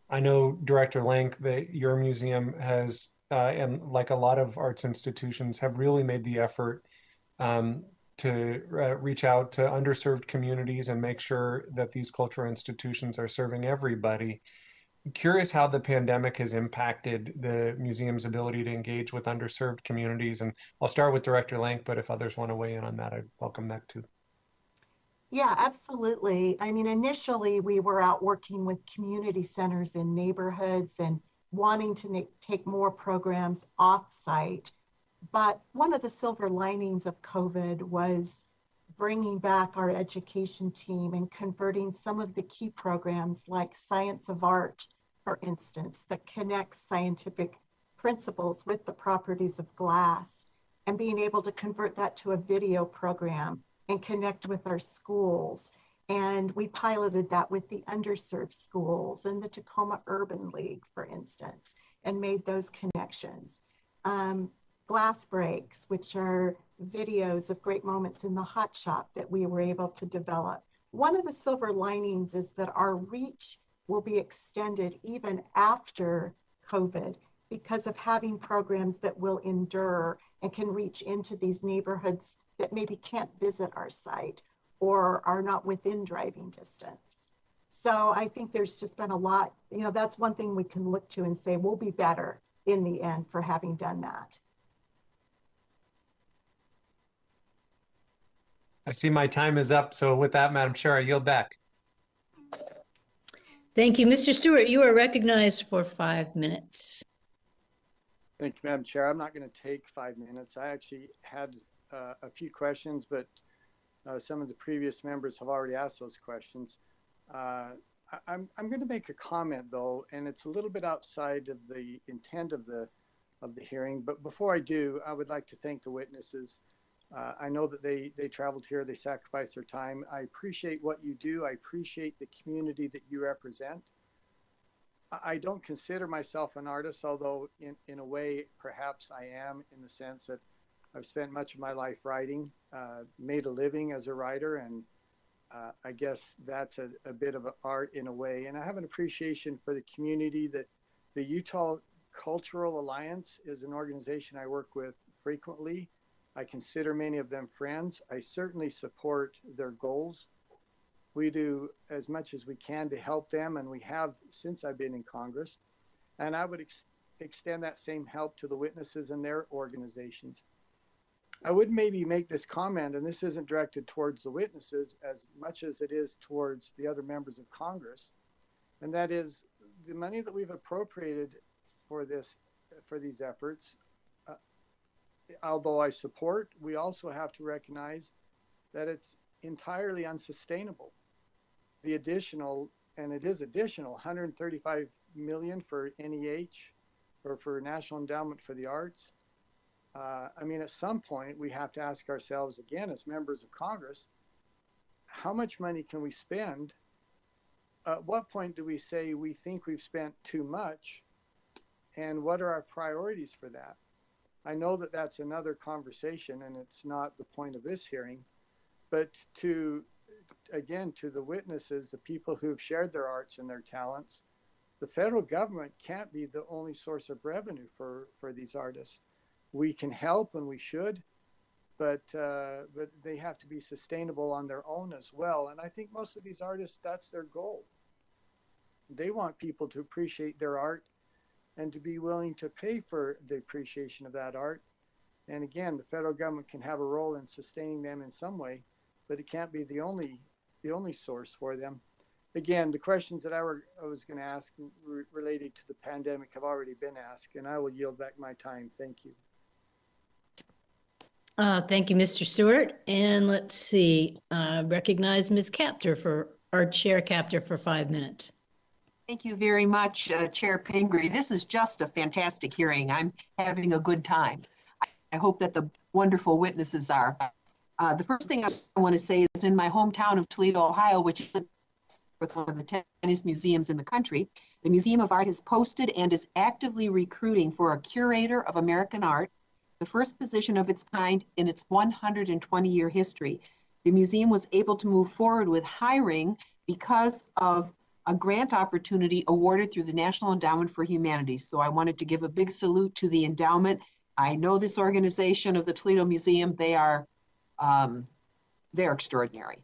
I know, Director Lank, that your museum has, and like a lot of arts institutions, have really made the effort to reach out to underserved communities and make sure that these cultural institutions are serving everybody. I'm curious how the pandemic has impacted the museum's ability to engage with underserved communities. And I'll start with Director Lank, but if others want to weigh in on that, I'd welcome that too. Yeah, absolutely. I mean, initially we were out working with community centers in neighborhoods and wanting to take more programs off-site. But one of the silver linings of COVID was bringing back our education team and converting some of the key programs like Science of Art, for instance, that connects scientific principles with the properties of glass, and being able to convert that to a video program and connect with our schools. And we piloted that with the underserved schools and the Tacoma Urban League, for instance, and made those connections. Glass breaks, which are videos of great moments in the hot shop that we were able to develop. One of the silver linings is that our reach will be extended even after COVID because of having programs that will endure and can reach into these neighborhoods that maybe can't visit our site or are not within driving distance. So I think there's just been a lot, that's one thing we can look to and say, we'll be better in the end for having done that. I see my time is up. So with that, Madam Chair, I yield back. Thank you. Mr. Stewart, you are recognized for 5 minutes. Thank you, Madam Chair. I'm not going to take 5 minutes. I actually had a few questions, but some of the previous members have already asked those questions. I'm going to make a comment though, and it's a little bit outside of the intent of the hearing. But before I do, I would like to thank the witnesses. I know that they traveled here, they sacrificed their time. I appreciate what you do. I appreciate the community that you represent. I don't consider myself an artist, although in a way, perhaps I am, in the sense that I've spent much of my life writing, made a living as a writer, and I guess that's a bit of an art in a way. And I have an appreciation for the community. That the Utah Cultural Alliance is an organization I work with frequently. I consider many of them friends. I certainly support their goals. We do as much as we can to help them, and we have since I've been in Congress. And I would extend that same help to the witnesses and their organizations. I would maybe make this comment, and this isn't directed towards the witnesses as much as it is towards the other members of Congress, and that is the money that we've appropriated for these efforts. Although I support, we also have to recognize that it's entirely unsustainable. The additional, and it is additional, 135 million for NEH or for National Endowment for the Arts. I mean, at some point we have to ask ourselves again, as members of Congress, how much money can we spend? At what point do we say we think we've spent too much? And what are our priorities for that? I know that that's another conversation and it's not the point of this hearing, but again, to the witnesses, the people who've shared their arts and their talents, the federal government can't be the only source of revenue for these artists. We can help and we should, but they have to be sustainable on their own as well. And I think most of these artists, that's their goal. They want people to appreciate their art and to be willing to pay for the appreciation of that art. And again, the federal government can have a role in sustaining them in some way, but it can't be the only source for them. Again, the questions that I was going to ask related to the pandemic have already been asked, and I will yield back my time. Thank you. Thank you, Mr. Stewart. And let's see, recognize Ms. Captor for our Chair Captor for 5 minutes. Thank you very much, Chair Pingree. This is just a fantastic hearing. I'm having a good time. I hope that the wonderful witnesses are. The first thing I want to say is in my hometown of Toledo, Ohio, which is with one of the 10th museums in the country, the Museum of Art has posted and is actively recruiting for a curator of American art, the first position of its kind in its 120-year history. The museum was able to move forward with hiring because of a grant opportunity awarded through the National Endowment for Humanities. So I wanted to give a big salute to the endowment. I know this organization of the Toledo Museum, they're extraordinary.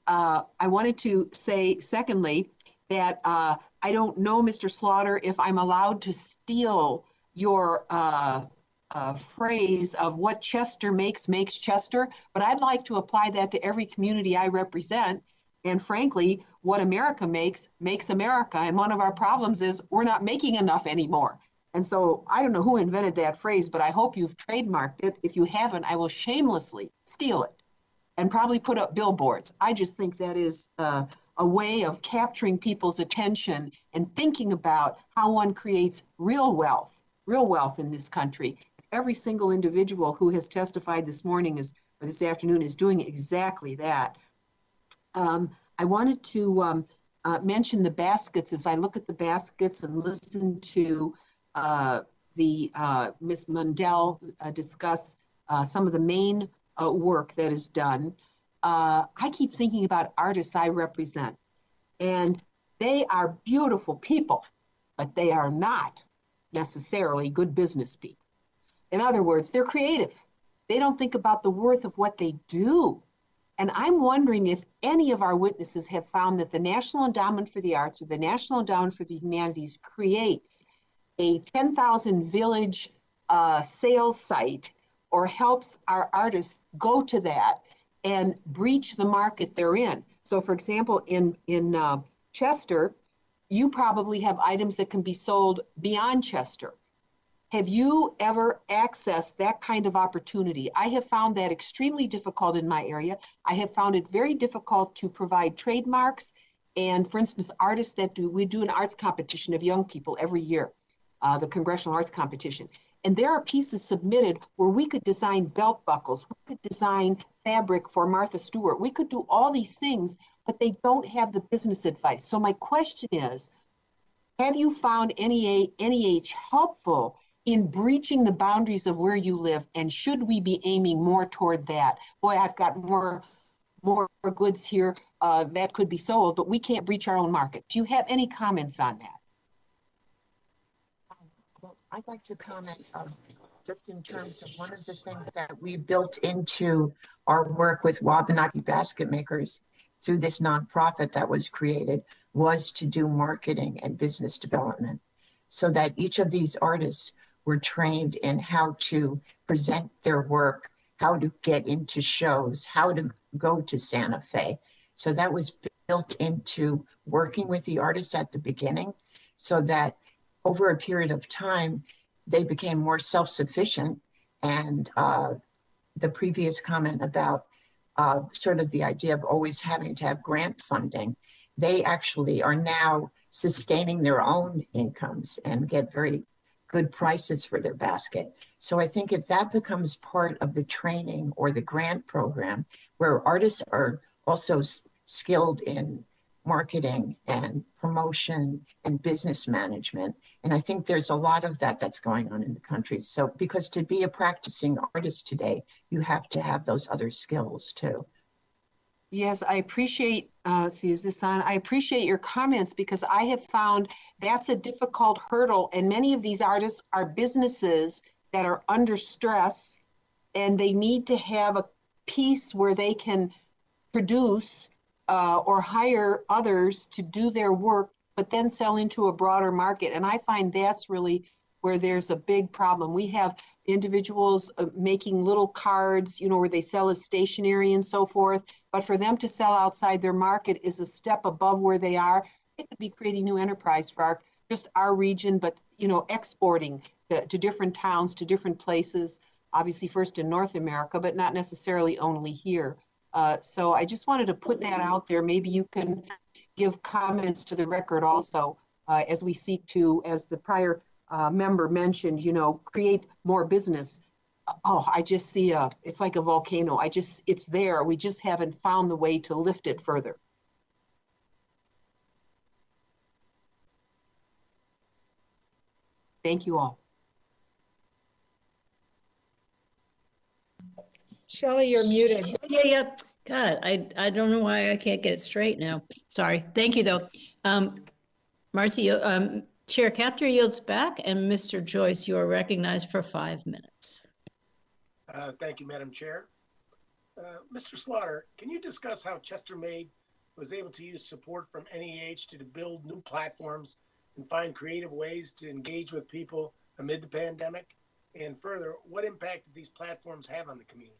I wanted to say, secondly, that I don't know, Mr. Slaughter, if I'm allowed to steal your phrase of what Chester makes Chester, but I'd like to apply that to every community I represent. And frankly, what America makes America. And one of our problems is we're not making enough anymore. And so I don't know who invented that phrase, but I hope you've trademarked it. If you haven't, I will shamelessly steal it and probably put up billboards. I just think that is a way of capturing people's attention and thinking about how one creates real wealth in this country. Every single individual who has testified this morning or this afternoon is doing exactly that. I wanted to mention the baskets as I look at the baskets and listen to Ms. Mundell discuss some of the main work that is done. I keep thinking about artists I represent, and they are beautiful people, but they are not necessarily good business people. In other words, they're creative. They don't think about the worth of what they do. And I'm wondering if any of our witnesses have found that the National Endowment for the Arts or the National Endowment for the Humanities creates a 10,000 village sales site or helps our artists go to that and breach the market they're in. So for example, in Chester, you probably have items that can be sold beyond Chester. Have you ever accessed that kind of opportunity? I have found that extremely difficult in my area. I have found it very difficult to provide trademarks. And for instance, artists that we do an arts competition of young people every year, the Congressional Arts Competition. And there are pieces submitted where we could design belt buckles, we could design fabric for Martha Stewart. We could do all these things, but they don't have the business advice. So my question is, have you found NEH helpful in breaching the boundaries of where you live? And should we be aiming more toward that? Boy, I've got more goods here that could be sold, but we can't breach our own market. Do you have any comments on that? Well, I'd like to comment just in terms of one of the things that we built into our work with Wabanaki basket makers through this nonprofit that was created was to do marketing and business development so that each of these artists were trained in how to present their work, how to get into shows, how to go to Santa Fe. So that was built into working with the artists at the beginning so that over a period of time, they became more self-sufficient. And the previous comment about sort of the idea of always having to have grant funding, they actually are now sustaining their own incomes and get very good prices for their basket. So I think if that becomes part of the training or the grant program, where artists are also skilled in marketing and promotion and business management, and I think there's a lot of that that's going on in the country. So because to be a practicing artist today, you have to have those other skills too. Yes, I appreciate, is this on? I appreciate your comments because I have found that's a difficult hurdle. And many of these artists are businesses that are under stress and they need to have a piece where they can produce or hire others to do their work, but then sell into a broader market. And I find that's really where there's a big problem. We have individuals making little cards, where they sell as stationery and so forth. But for them to sell outside their market is a step above where they are. It could be creating new enterprise for just our region, but exporting to different towns, to different places, obviously first in North America, but not necessarily only here. So I just wanted to put that out there. Maybe you can give comments to the record also as we seek to, as the prior member mentioned, create more business. Oh, I just see it's like a volcano. It's there. We just haven't found the way to lift it further. Thank you all. Shelley, you're muted. Yeah. God, I don't know why I can't get it straight now. Sorry. Thank you, though. Marcy, Chair Capter yields back, and Mr. Joyce, you are recognized for 5 minutes. Thank you, Madam Chair. Mr. Slaughter, can you discuss how Chester Made was able to use support from NEH to build new platforms and find creative ways to engage with people amid the pandemic? And further, what impact did these platforms have on the community?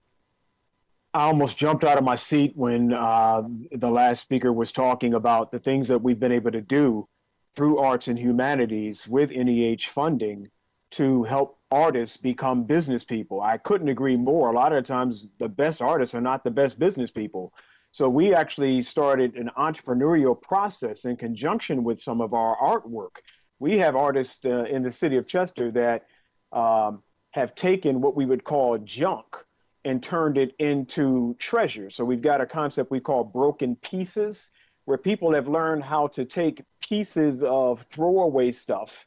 I almost jumped out of my seat when the last speaker was talking about the things that we've been able to do through arts and humanities with NEH funding to help artists become business people. I couldn't agree more. A lot of the times, the best artists are not the best business people. So we actually started an entrepreneurial process in conjunction with some of our artwork. We have artists in the city of Chester that have taken what we would call junk and turned it into treasure. So we've got a concept we call broken pieces, where people have learned how to take pieces of throwaway stuff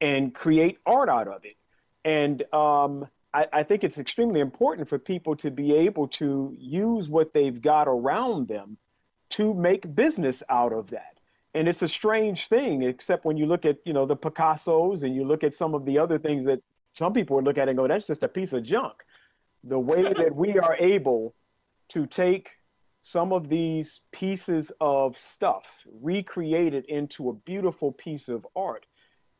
and create art out of it. And I think it's extremely important for people to be able to use what they've got around them to make business out of that. And it's a strange thing, except when you look at, the Picassos and you look at some of the other things that some people would look at and go, that's just a piece of junk. The way that we are able to take some of these pieces of stuff, recreate it into a beautiful piece of art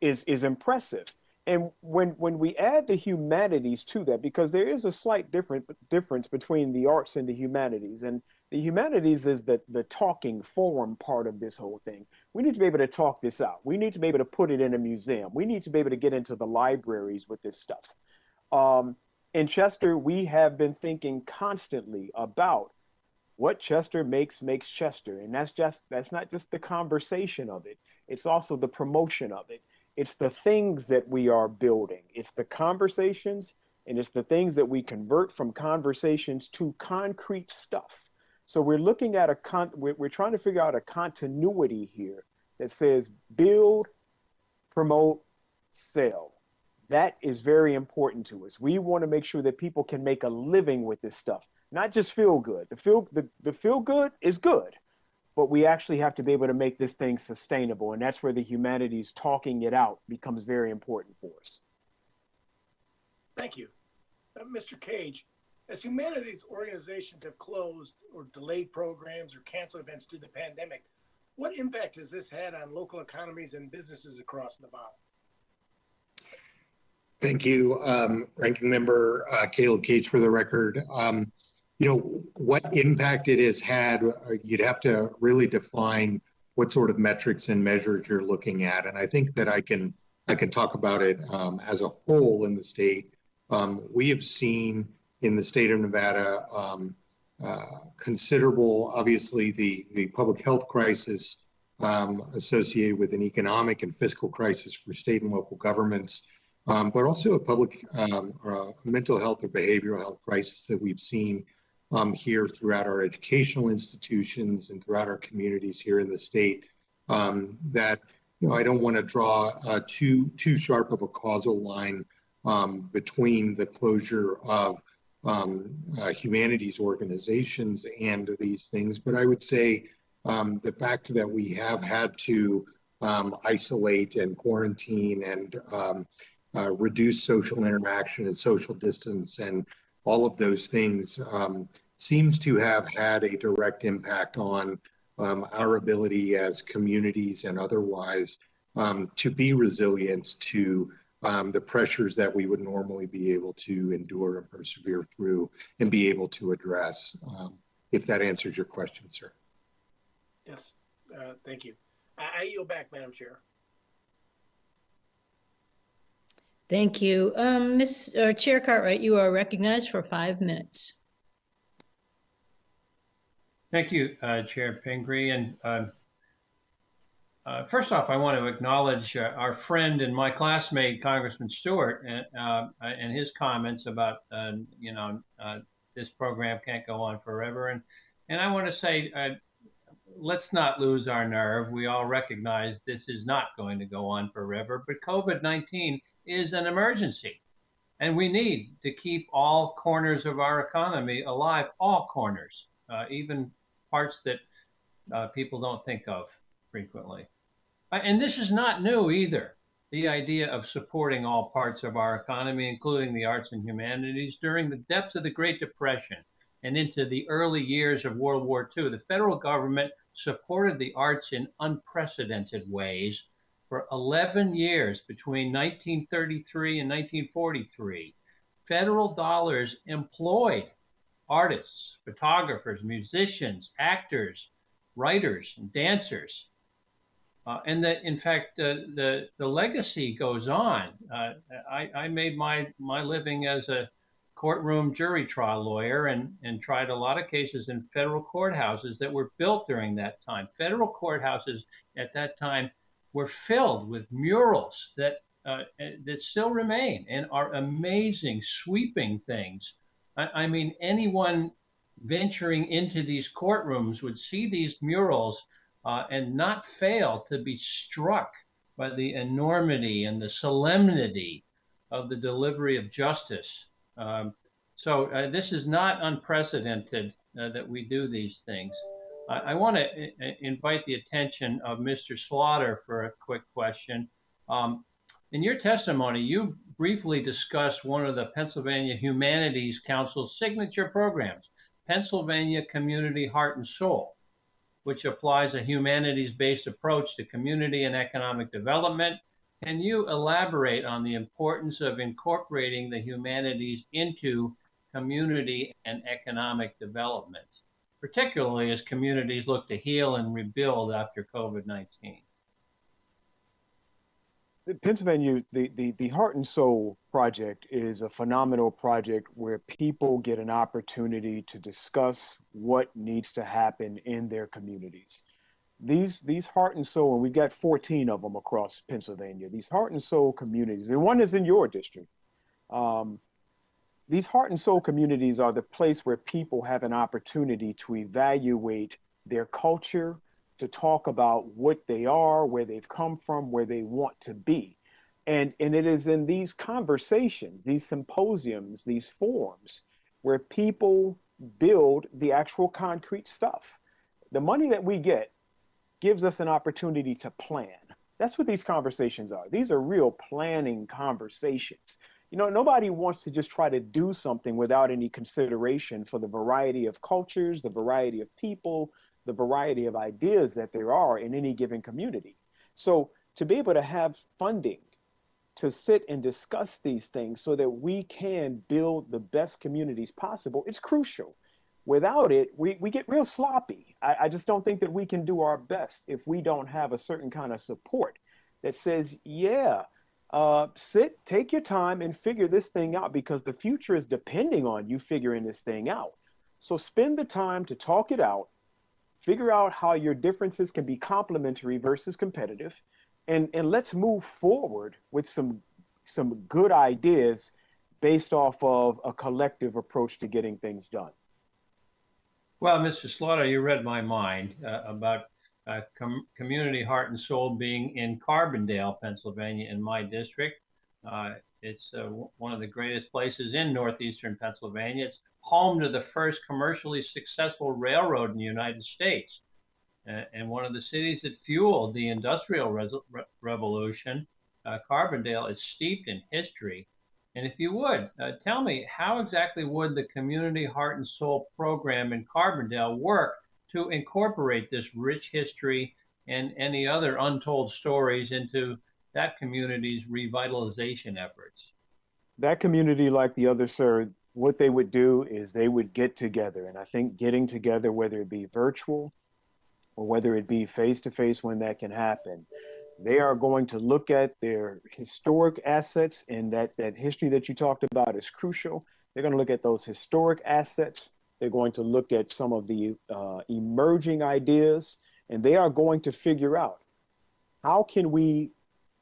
is impressive. And when we add the humanities to that, because there is a slight difference between the arts and the humanities, and the humanities is the talking form part of this whole thing. We need to be able to talk this out. We need to be able to put it in a museum. We need to be able to get into the libraries with this stuff. In Chester, we have been thinking constantly about what Chester makes Chester. And that's not just the conversation of it. It's also the promotion of it. It's the things that we are building. It's the conversations, and it's the things that we convert from conversations to concrete stuff. So we're looking at we're trying to figure out a continuity here that says build, promote, sell. That is very important to us. We want to make sure that people can make a living with this stuff, not just feel good. The feel good is good, but we actually have to be able to make this thing sustainable. And that's where the humanities talking it out becomes very important for us. Thank you. Mr. Cage, as humanities organizations have closed or delayed programs or canceled events due to the pandemic, what impact has this had on local economies and businesses across Nevada? Thank you, Ranking Member Caleb Cates, for the record. What impact it has had, you'd have to really define what sort of metrics and measures you're looking at. And I think that I can talk about it as a whole in the state. We have seen in the state of Nevada considerable, obviously, the public health crisis associated with an economic and fiscal crisis for state and local governments, but also a public mental health or behavioral health crisis that we've seen here throughout our educational institutions and throughout our communities here in the state. That I don't want to draw too sharp of a causal line between the closure of humanities organizations and these things, but I would say the fact that we have had to isolate and quarantine and reduce social interaction and social distance and all of those things seems to have had a direct impact on our ability as communities and otherwise to be resilient to the pressures that we would normally be able to endure and persevere through and be able to address, if that answers your question, sir. Yes, thank you. I yield back, Madam Chair. Thank you. Chair Cartwright, you are recognized for 5 minutes. Thank you, Chair Pingree. And first off, I want to acknowledge our friend and my classmate, Congressman Stewart, and his comments about, this program can't go on forever. And I want to say, let's not lose our nerve. We all recognize this is not going to go on forever, but COVID-19 is an emergency. And we need to keep all corners of our economy alive, all corners, even parts that people don't think of frequently. And this is not new either. The idea of supporting all parts of our economy, including the arts and humanities, during the depths of the Great Depression and into the early years of World War II, the federal government supported the arts in unprecedented ways for 11 years between 1933 and 1943. Federal dollars employed artists, photographers, musicians, actors, writers, and dancers. And that, in fact, the legacy goes on. I made my living as a courtroom jury trial lawyer and tried a lot of cases in federal courthouses that were built during that time. Federal courthouses at that time were filled with murals that still remain and are amazing, sweeping things. I mean, anyone venturing into these courtrooms would see these murals and not fail to be struck by the enormity and the solemnity of the delivery of justice. So this is not unprecedented that we do these things. I want to invite the attention of Mr. Slaughter for a quick question. In your testimony, you briefly discussed one of the Pennsylvania Humanities Council's signature programs, Pennsylvania Community Heart and Soul, which applies a humanities-based approach to community and economic development. Can you elaborate on the importance of incorporating the humanities into community and economic development, particularly as communities look to heal and rebuild after COVID-19? Pennsylvania, the Heart and Soul Project is a phenomenal project where people get an opportunity to discuss what needs to happen in their communities. These Heart and Soul, and we've got 14 of them across Pennsylvania, these Heart and Soul communities, and one is in your district. These Heart and Soul communities are the place where people have an opportunity to evaluate their culture, to talk about what they are, where they've come from, where they want to be. And it is in these conversations, these symposiums, these forums, where people build the actual concrete stuff. The money that we get gives us an opportunity to plan. That's what these conversations are. These are real planning conversations. You know, nobody wants to just try to do something without any consideration for the variety of cultures, the variety of people, the variety of ideas that there are in any given community. So to be able to have funding to sit and discuss these things so that we can build the best communities possible, it's crucial. Without it, we get real sloppy. I just don't think that we can do our best if we don't have a certain kind of support that says, yeah, sit, take your time and figure this thing out, because the future is depending on you figuring this thing out. So spend the time to talk it out, figure out how your differences can be complementary versus competitive, and let's move forward with some good ideas based off of a collective approach to getting things done. Well, Mr. Slaughter, you read my mind about Community Heart and Soul being in Carbondale, Pennsylvania, in my district. It's one of the greatest places in northeastern Pennsylvania. It's home to the first commercially successful railroad in the United States, and one of the cities that fueled the Industrial Revolution. Carbondale is steeped in history. And if you would, tell me, how exactly would the Community Heart and Soul program in Carbondale work to incorporate this rich history and any other untold stories into that community's revitalization efforts? That community, like the other, sir, what they would do is they would get together. And I think getting together, whether it be virtual or whether it be face-to-face when that can happen, they are going to look at their historic assets, and that history that you talked about is crucial. They're going to look at those historic assets. They're going to look at some of the emerging ideas, and they are going to figure out how can we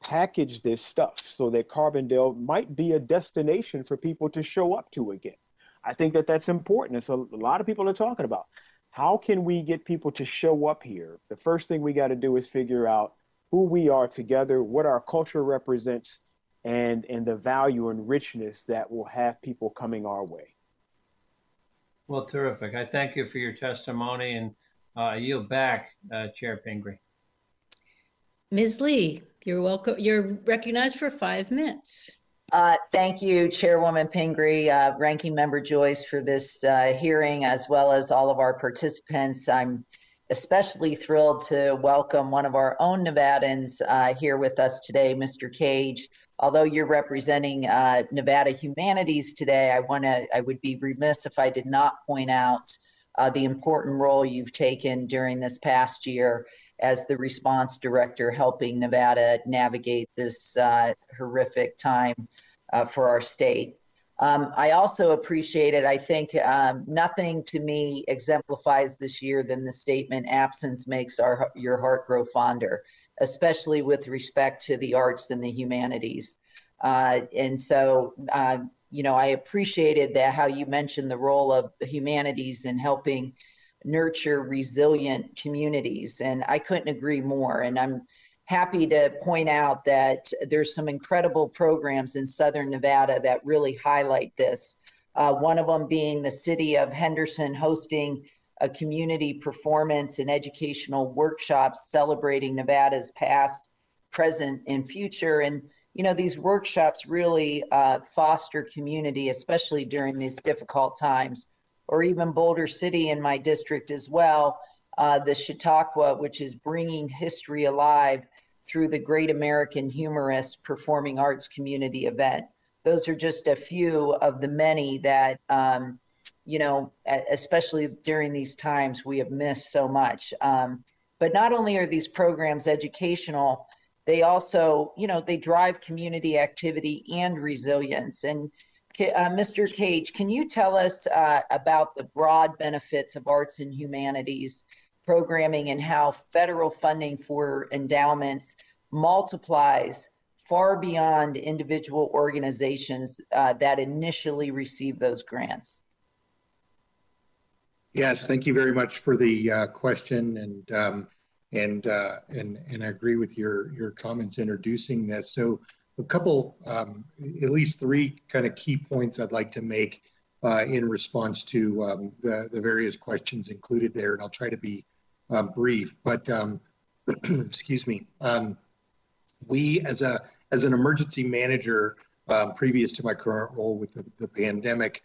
package this stuff so that Carbondale might be a destination for people to show up to again. I think that that's important. It's a lot of people are talking about, how can we get people to show up here? The first thing we got to do is figure out who we are together, what our culture represents, and the value and richness that will have people coming our way. Well, terrific. I thank you for your testimony, and I yield back, Chair Pingree. Ms. Lee, you're welcome. You're recognized for 5 minutes. Thank you, Chairwoman Pingree, Ranking Member Joyce, for this hearing, as well as all of our participants. I'm especially thrilled to welcome one of our own Nevadans here with us today, Mr. Cage. Although you're representing Nevada Humanities today, I would be remiss if I did not point out the important role you've taken during this past year as the response director, helping Nevada navigate this horrific time for our state. I also appreciate it. I think nothing to me exemplifies this year than the statement, "Absence makes your heart grow fonder," especially with respect to the arts and the humanities. And so, you know, I appreciated that, how you mentioned the role of the humanities in helping nurture resilient communities. And I couldn't agree more. And I'm happy to point out that there's some incredible programs in Southern Nevada that really highlight this. One of them being the city of Henderson hosting a community performance and educational workshops celebrating Nevada's past, present, and future. And, you know, these workshops really foster community, especially during these difficult times. Or even Boulder City in my district as well, the Chautauqua, which is bringing history alive through the Great American Humorist Performing Arts Community event. Those are just a few of the many that, you know, especially during these times, we have missed so much. But not only are these programs educational, they also, you know, they drive community activity and resilience. And Mr. Cage, can you tell us about the broad benefits of arts and humanities programming and how federal funding for endowments multiplies far beyond individual organizations that initially receive those grants? Yes, thank you very much for the question, and I agree with your comments introducing this. So a couple, at least three kind of key points I'd like to make in response to the various questions included there, and I'll try to be brief. But excuse me, we as an emergency manager, previous to my current role with the pandemic,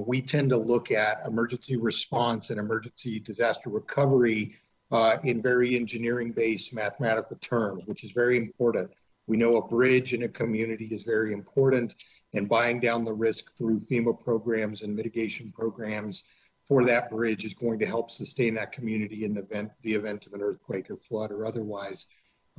we tend to look at emergency response and emergency disaster recovery in very engineering-based mathematical terms, which is very important. We know a bridge in a community is very important, and buying down the risk through FEMA programs and mitigation programs for that bridge is going to help sustain that community in the event of an earthquake or flood or otherwise.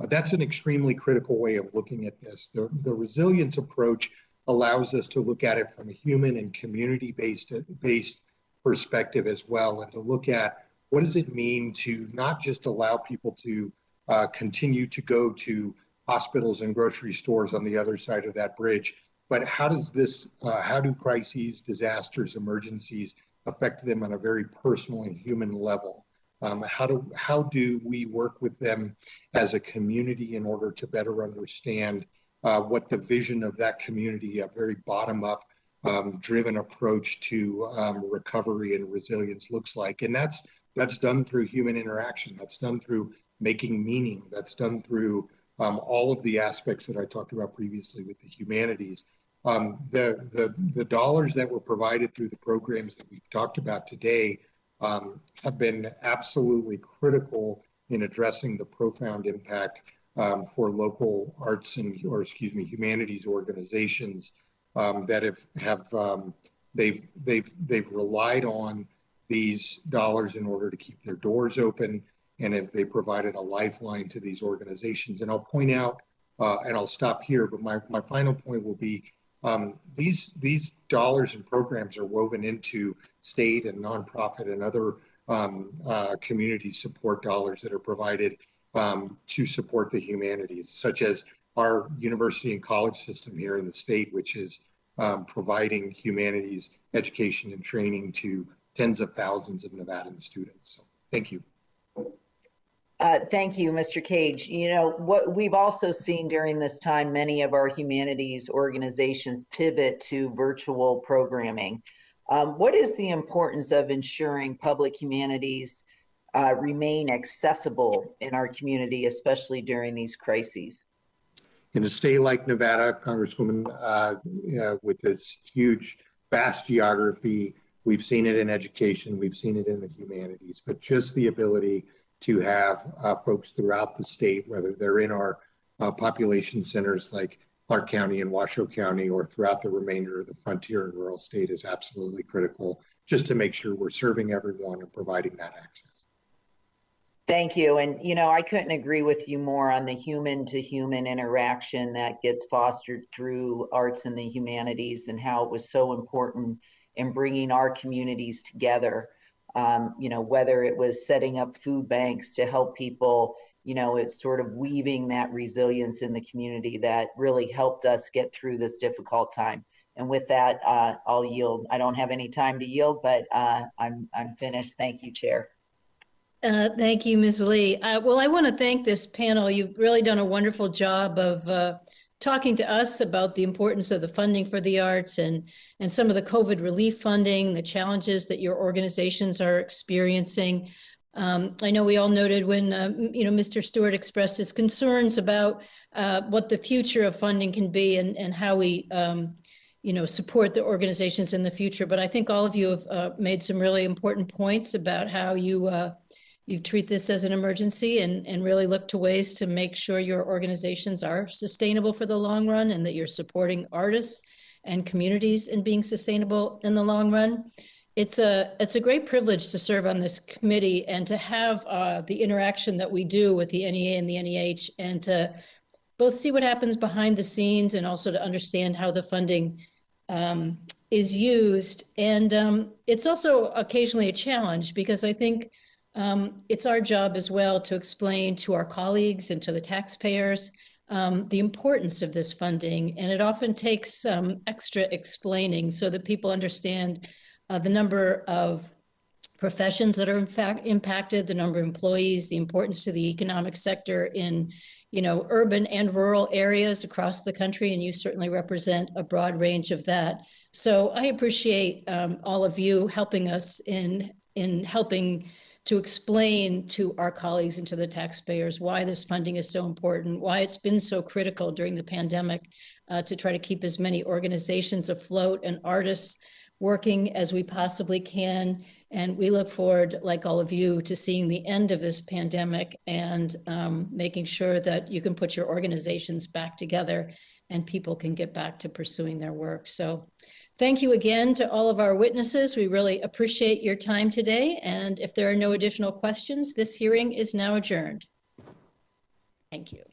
That's an extremely critical way of looking at this. The resilience approach allows us to look at it from a human and community-based perspective as well, and to look at what does it mean to not just allow people to continue to go to hospitals and grocery stores on the other side of that bridge, but how do crises, disasters, emergencies affect them on a very personal and human level? How do we work with them as a community in order to better understand what the vision of that community, a very bottom-up driven approach to recovery and resilience looks like? And that's done through human interaction. That's done through making meaning. That's done through all of the aspects that I talked about previously with the humanities. The dollars that were provided through the programs that we've talked about today have been absolutely critical in addressing the profound impact for local arts and, humanities organizations that they've relied on these dollars in order to keep their doors open, and if they provided a lifeline to these organizations. And I'll point out, and I'll stop here, but my final point will be these dollars and programs are woven into state and nonprofit and other community support dollars that are provided to support the humanities, such as our university and college system here in the state, which is providing humanities education and training to tens of thousands of Nevadan students. So thank you. Thank you, Mr. Cage. You know, what we've also seen during this time, many of our humanities organizations pivot to virtual programming. What is the importance of ensuring public humanities remain accessible in our community, especially during these crises? In a state like Nevada, Congresswoman, with this huge, vast geography, we've seen it in education, we've seen it in the humanities, but just the ability to have folks throughout the state, whether they're in our population centers like Clark County and Washoe County or throughout the remainder of the frontier and rural state, is absolutely critical, just to make sure we're serving everyone and providing that access. Thank you. And, you know, I couldn't agree with you more on the human to human interaction that gets fostered through arts and the humanities, and how it was so important in bringing our communities together. You know, whether it was setting up food banks to help people, you know, it's sort of weaving that resilience in the community that really helped us get through this difficult time. And with that, I'll yield. I don't have any time to yield, but I'm finished. Thank you, Chair. Thank you, Ms. Lee. Well, I want to thank this panel. You've really done a wonderful job of talking to us about the importance of the funding for the arts and some of the COVID relief funding, the challenges that your organizations are experiencing. I know we all noted when Mr. Stewart expressed his concerns about what the future of funding can be and how we support the organizations in the future. But I think all of you have made some really important points about how you treat this as an emergency and really look to ways to make sure your organizations are sustainable for the long run and that you're supporting artists and communities in being sustainable in the long run. It's a great privilege to serve on this committee and to have the interaction that we do with the NEA and the NEH, and to both see what happens behind the scenes and also to understand how the funding is used. And it's also occasionally a challenge, because I think it's our job as well to explain to our colleagues and to the taxpayers the importance of this funding. And it often takes some extra explaining so that people understand the number of professions that are in fact impacted, the number of employees, the importance to the economic sector in urban and rural areas across the country, and you certainly represent a broad range of that. So I appreciate all of you helping us in helping to explain to our colleagues and to the taxpayers why this funding is so important, why it's been so critical during the pandemic to try to keep as many organizations afloat and artists working as we possibly can. And we look forward, like all of you, to seeing the end of this pandemic and making sure that you can put your organizations back together and people can get back to pursuing their work. So thank you again to all of our witnesses. We really appreciate your time today. And if there are no additional questions, this hearing is now adjourned. Thank you.